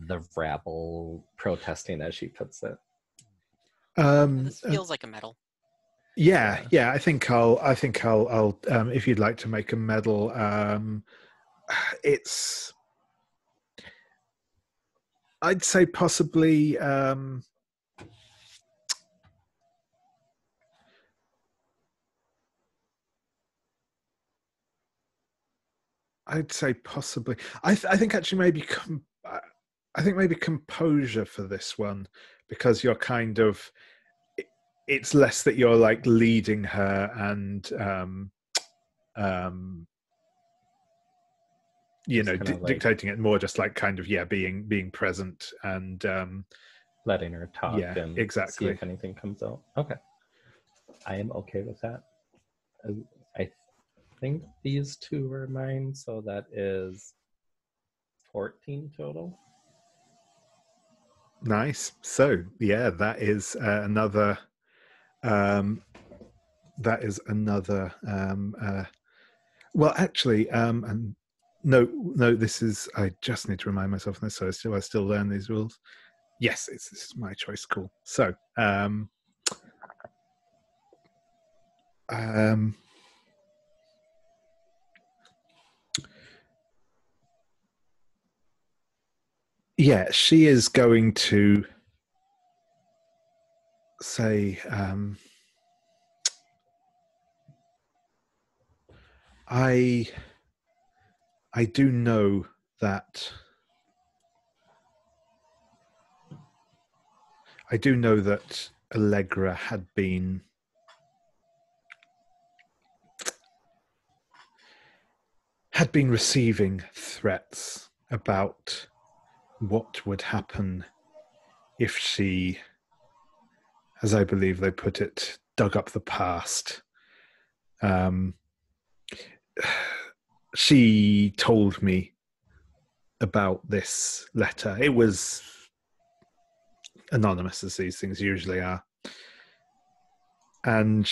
the rabble protesting, as she puts it. This feels like a medal. Yeah. I think I'll if you'd like to make a medal, I'd say possibly I think actually maybe maybe composure for this one, because you're kind of, it's less that you're like leading her and dictating it, more just like kind of being present and letting her talk and exactly. see if anything comes out. Okay, I am okay with that. I think these two were mine, so that is 14 total. Nice. So yeah, that is another well, actually, and no, this is, I just need to remind myself of this, so I still learn these rules. Yes, this is my choice. Cool. So yeah, she is going to say I do know that Allegra had been receiving threats about what would happen if she, as I believe they put it, dug up the past. She told me about this letter. It was anonymous, as these things usually are. And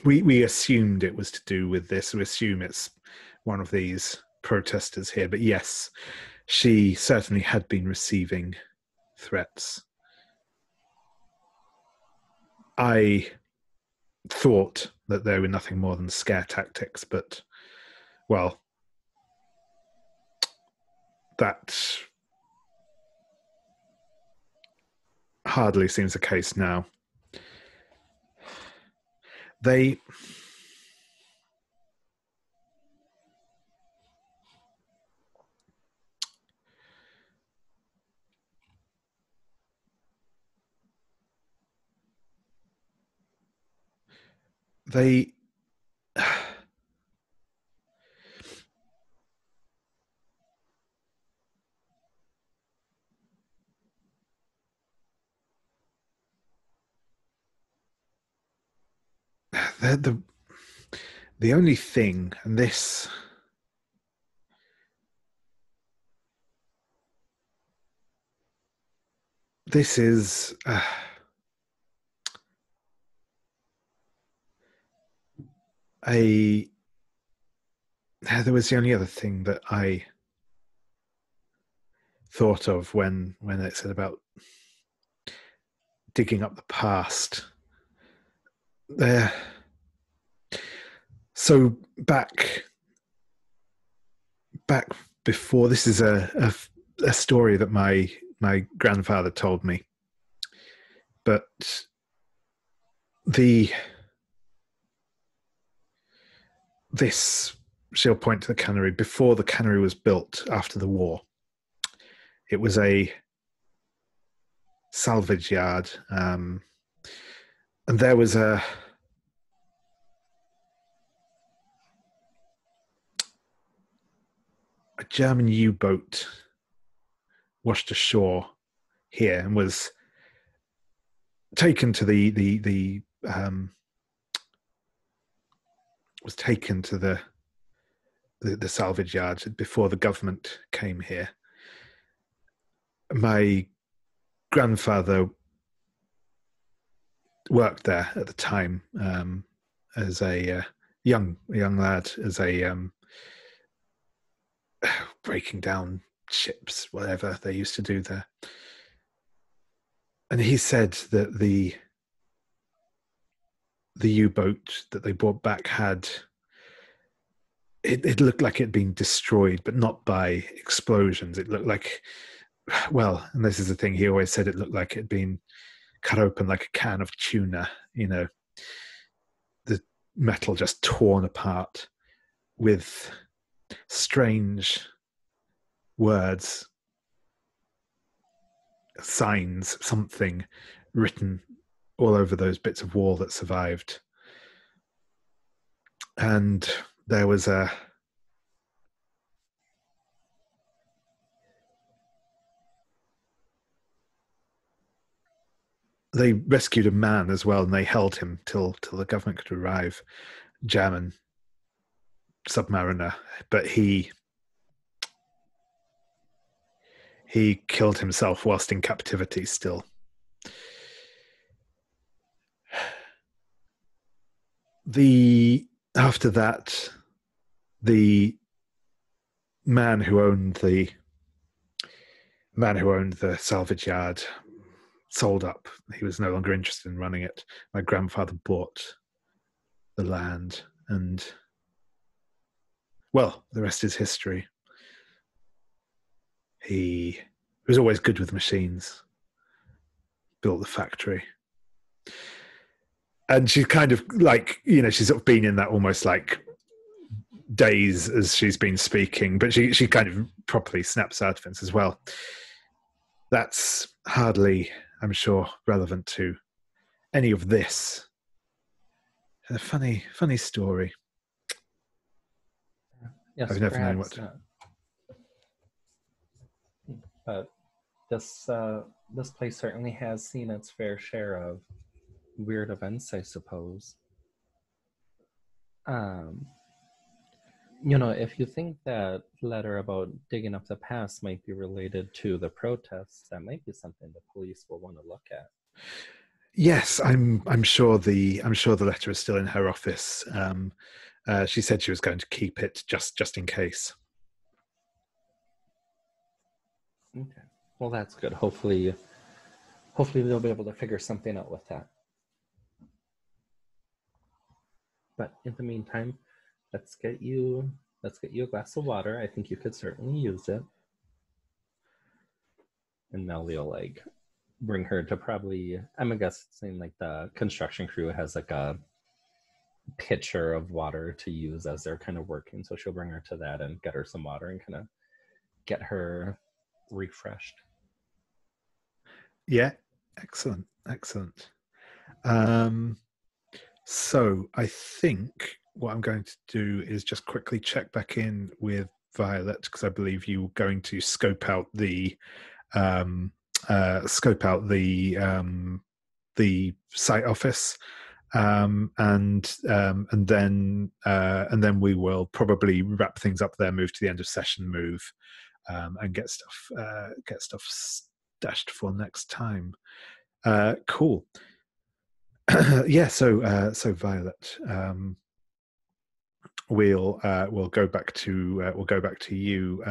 we assumed it was to do with this. We assume it's one of these protesters here. But yes, she certainly had been receiving threats. I thought that they were nothing more than scare tactics, but, well, that hardly seems the case now. They the only thing, and this is there was the only other thing that I thought of when it said about digging up the past. So back before, this is a story that my grandfather told me, but she'll point to the cannery. Before the cannery was built after the war, it was a salvage yard, and there was a German U-boat washed ashore here and was taken to the salvage yard before the government came here. My grandfather worked there at the time as a young lad, as a breaking down ships, whatever they used to do there. And he said that the U-boat that they brought back had it looked like it had been destroyed, but not by explosions. It looked like, well, and this is the thing, he always said it looked like it had been cut open like a can of tuna, the metal just torn apart with strange words, signs, something written all over those bits of wall that survived. And there was they rescued a man as well, and they held him till the government could arrive. German submariner, but he killed himself whilst in captivity still. After that, the man who owned the salvage yard sold up. He was no longer interested in running it. My grandfather bought the land, and, well, the rest is history. He was always good with machines, built the factory. and she's kind of like, she's sort of been in that almost like daze as she's been speaking, but she kind of properly snaps out of it as well. That's hardly, I'm sure, relevant to any of this. A funny story. Yes, I've never known perhaps not. But this place certainly has seen its fair share of weird events, I suppose. If you think that letter about digging up the past might be related to the protests, that might be something the police will want to look at. Yes, I'm sure the letter is still in her office. She said she was going to keep it just in case. Okay. Well, that's good. Hopefully they'll be able to figure something out with that. But in the meantime, let's get you a glass of water. I think you could certainly use it. And Nellie will bring her to probably, I'm guessing the construction crew has a pitcher of water to use as they're kind of working. So she'll bring her to that and get her some water and kind of get her refreshed. Yeah, excellent. So I think what I'm going to do is just quickly check back in with Violet, because I believe you're going to scope out the site office, and then we will probably wrap things up there, move to the end of session, and get stuff stashed for next time. Cool. Yeah. So Violet, we'll go back to you.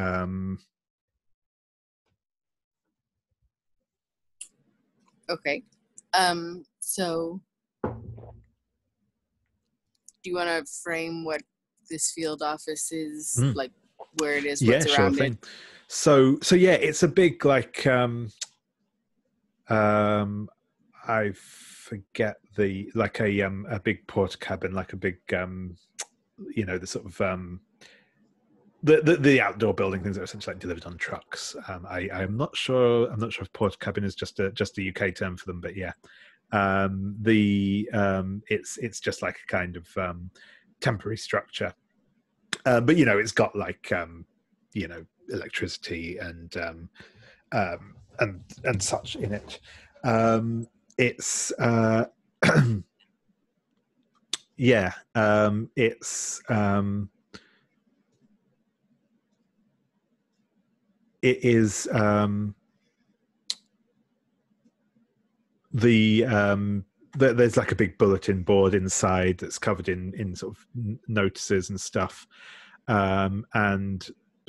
Okay. So do you want to frame what this field office is, like where it is, what's around it? So yeah, it's a big I forget a big porta cabin, like a big the sort of the outdoor building things that are essentially delivered on trucks. I'm not sure if porta cabin is just a UK term for them, but yeah. It's just like a kind of temporary structure, but it's got electricity and such in it. It's yeah, it's it is there's like a big bulletin board inside that's covered in sort of notices and stuff, but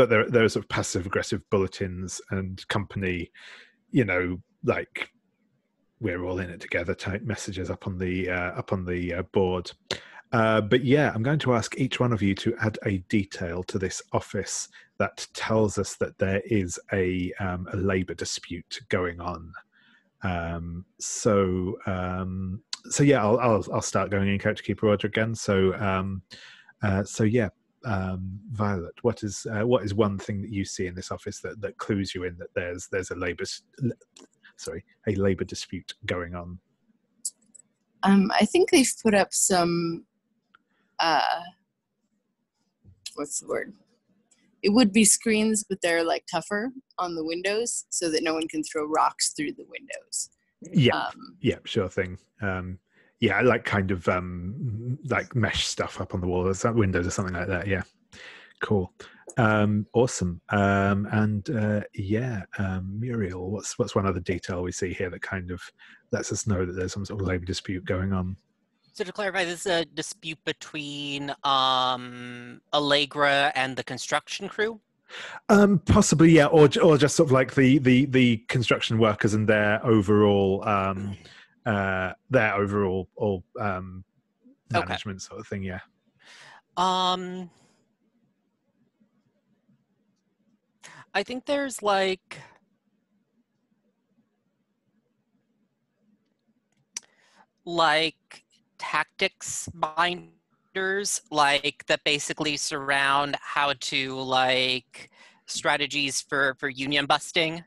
there are sort of passive aggressive bulletins and company, like we're all in it together type messages up on the board. But yeah, I'm going to ask each one of you to add a detail to this office that tells us that there is a labour dispute going on. So yeah, I'll start going in character keeper order again. So yeah, Violet, what is one thing that you see in this office that clues you in that there's a labour dispute going on? I think they've put up some what's the word? It would be screens, but they're like tougher on the windows so that no one can throw rocks through the windows. Yeah, sure thing. Yeah, like kind of like mesh stuff up on the walls, windows or something like that. Yeah, cool. Awesome. Muriel, what's one other detail we see here that kind of lets us know that there's some sort of labour dispute going on? So to clarify, this is a dispute between Allegra and the construction crew? Possibly, yeah, or just sort of like the construction workers and their overall management sort of thing. Yeah. I think there's like tactics binders, like that basically surround how to like strategies for union busting.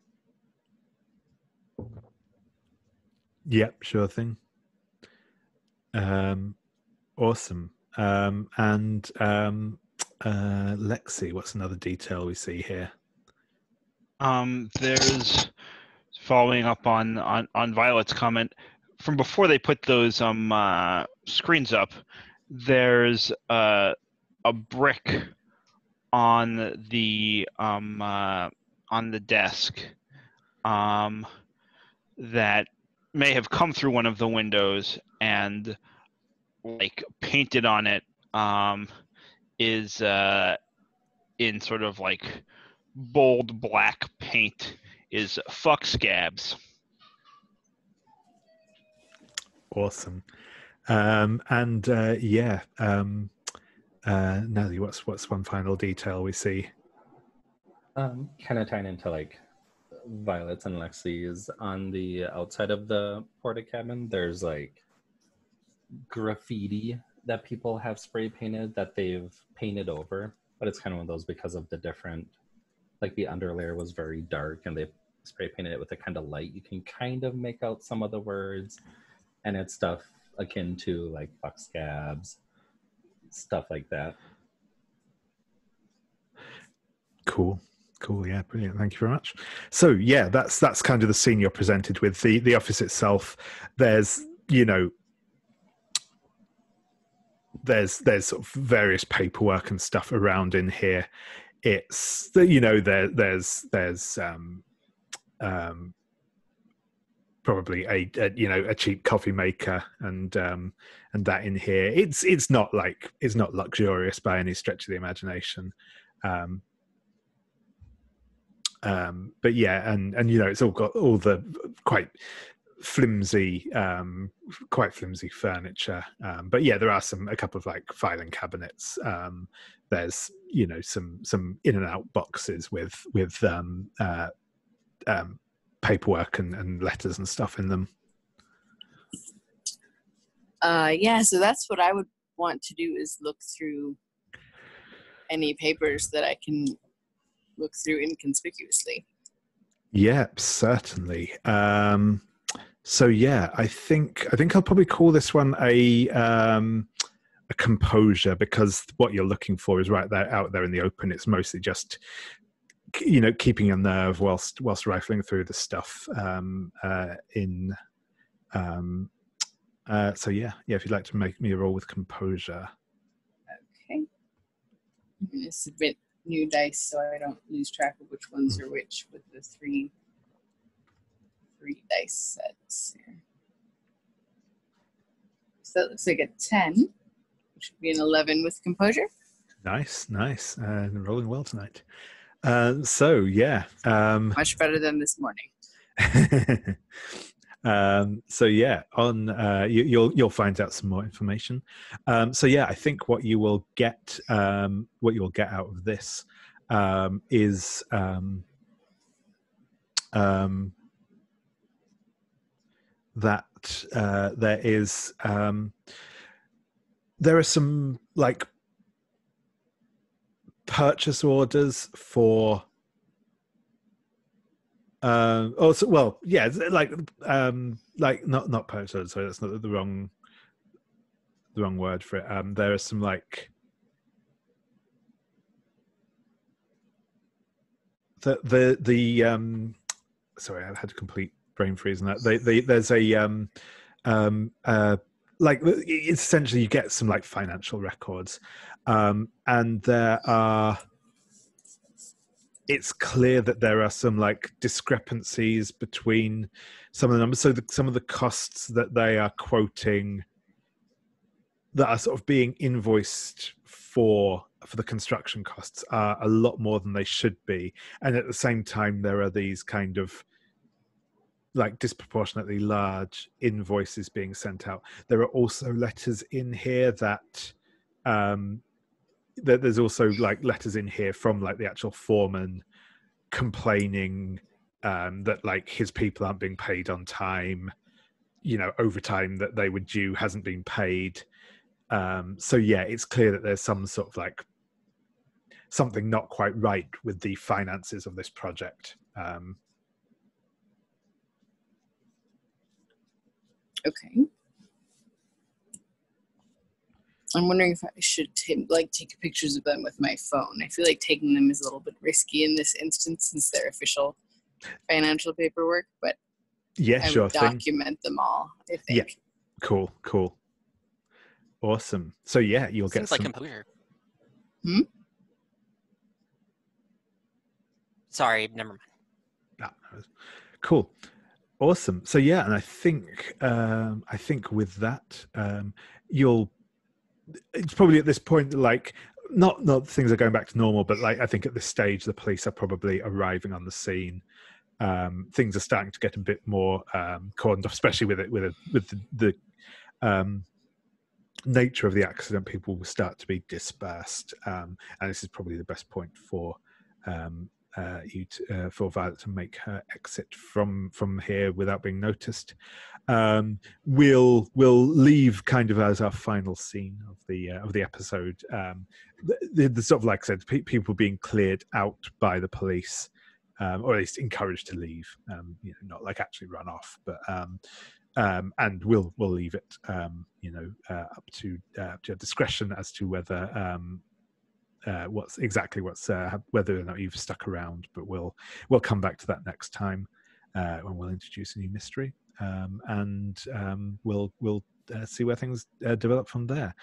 Yep, sure thing. Awesome. And Lexie, what's another detail we see here? There's, following up on Violet's comment, from before they put those screens up, there's a brick on the desk that may have come through one of the windows, and like painted on it is in sort of like bold black paint is "fuck scabs." Awesome. Nellie, what's one final detail we see? Kind of tying into like Violet's and Lexie's, on the outside of the porta cabin, there's like graffiti that people have spray painted that they've painted over, but it's kind of one of those because of the different, like the underlayer was very dark and they spray painted it with a kind of light. You can kind of make out some of the words, and it's stuff akin to like fuck scabs, stuff like that. Cool, yeah, brilliant, thank you very much. So yeah, that's kind of the scene you're presented with. The office itself, there's sort of various paperwork and stuff around in here. It's there's probably a cheap coffee maker and that in here. It's not luxurious by any stretch of the imagination. But yeah, and it's all got all the quite flimsy furniture. But yeah, there are a couple of like filing cabinets. There's some in and out boxes with paperwork and letters and stuff in them. Yeah, so that's what I would want to do, is look through any papers that I can look through inconspicuously. Yep, certainly. So yeah, I think I'll probably call this one a composure, because what you're looking for is right there out there in the open. It's mostly just keeping a nerve whilst rifling through the stuff. So yeah, if you'd like to make me a roll with composure. Okay. I'm going to submit new dice so I don't lose track of which ones are which with the three dice sets here. So it looks like a 10, which would be an 11 with composure. Nice. Rolling well tonight. So yeah, much better than this morning. So yeah, on you'll find out some more information. So yeah, I think what you will get out of this is that there are some like purchase orders for not purchase orders, sorry, that's not the wrong word for it. There are some like sorry, I had a complete brain freeze on that. There's it's essentially you get some like financial records, and there are. It's clear that there are some like discrepancies between some of the numbers. So some of the costs that they are quoting that are sort of being invoiced for the construction costs are a lot more than they should be. And at the same time, there are these kind of like disproportionately large invoices being sent out. There are also letters in here that there's also like letters in here from like the actual foreman complaining that like his people aren't being paid on time, overtime that they were due hasn't been paid. So yeah, it's clear that there's some sort of like something not quite right with the finances of this project. Okay. I'm wondering if I should take pictures of them with my phone. I feel like taking them is a little bit risky in this instance since they're official financial paperwork, but Yeah, I sure would thing. document them all, I think. Yeah. Cool. Awesome. So yeah, you'll Seems get like some... composure. Sorry, never mind. No. Cool. Awesome. So yeah, and I think with that, it's probably at this point like not things are going back to normal, but like I think at this stage the police are probably arriving on the scene. Things are starting to get a bit more cordoned off, especially with the nature of the accident. People will start to be dispersed, and this is probably the best point for for Violet to make her exit from here without being noticed. We'll leave kind of as our final scene of the episode. The sort of, like I said, people being cleared out by the police, or at least encouraged to leave. Not like actually run off, but and we'll leave it up to your discretion as to whether whether or not you've stuck around. But we'll come back to that next time when we'll introduce a new mystery, and we'll see where things develop from there.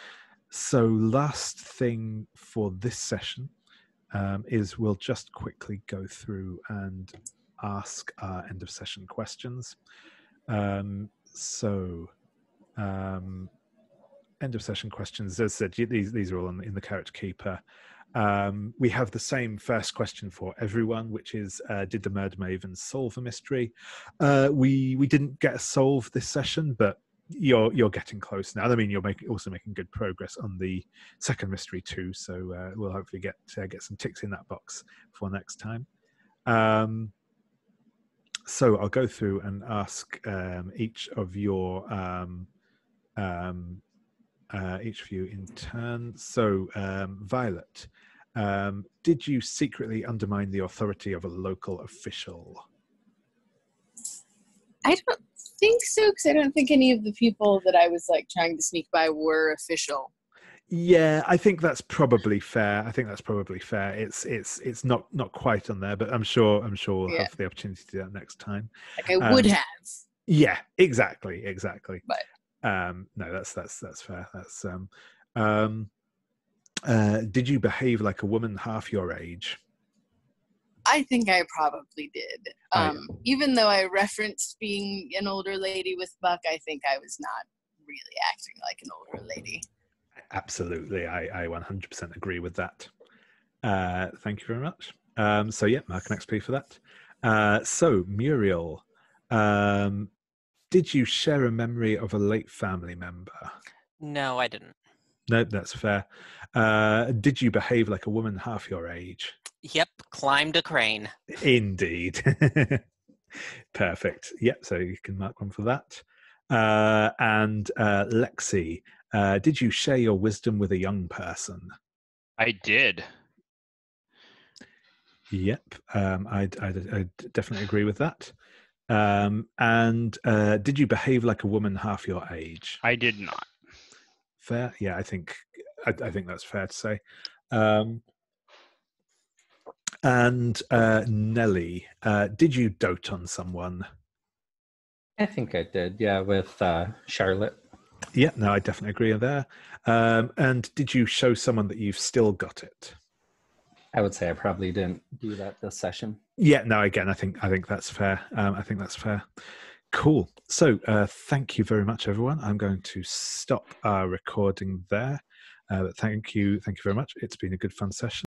So last thing for this session is we'll just quickly go through and ask our end of session questions. End of session questions, as I said, these are all in the Character Keeper. We have the same first question for everyone, which is, did the Murder Mavens solve a mystery? We didn't get a solve this session, but you're getting close now. I mean, you're also making good progress on the second mystery too, so we'll hopefully get some ticks in that box for next time. So I'll go through and ask each of you in turn. So Violet, did you secretly undermine the authority of a local official? I don't think so, because I don't think any of the people that I was like trying to sneak by were official. Yeah, I think that's probably fair. It's not quite on there, but I'm sure we'll have the opportunity to do that next time. Like I would have. Yeah, exactly. But no, that's fair. That's did you behave like a woman half your age? I think I probably did. Even though I referenced being an older lady with Buck, I think I was not really acting like an older lady. Absolutely. I 100% agree with that. Thank you very much. So yeah, mark an XP for that. So Muriel, did you share a memory of a late family member? No, I didn't. No, that's fair. Did you behave like a woman half your age? Yep, climbed a crane. Indeed. Perfect. Yep, so you can mark one for that. And Lexie, did you share your wisdom with a young person? I did. Yep, I definitely agree with that. And did you behave like a woman half your age? I did not. Fair. Yeah, I think that's fair to say. And Nellie, did you dote on someone? I think I did, yeah, with Charlotte. Yeah, no, I definitely agree there. And did you show someone that you've still got it? I would say I probably didn't do that this session. Yeah, no, again, I think that's fair. I think that's fair. Cool. So thank you very much, everyone. I'm going to stop our recording there. Thank you very much. It's been a good fun session.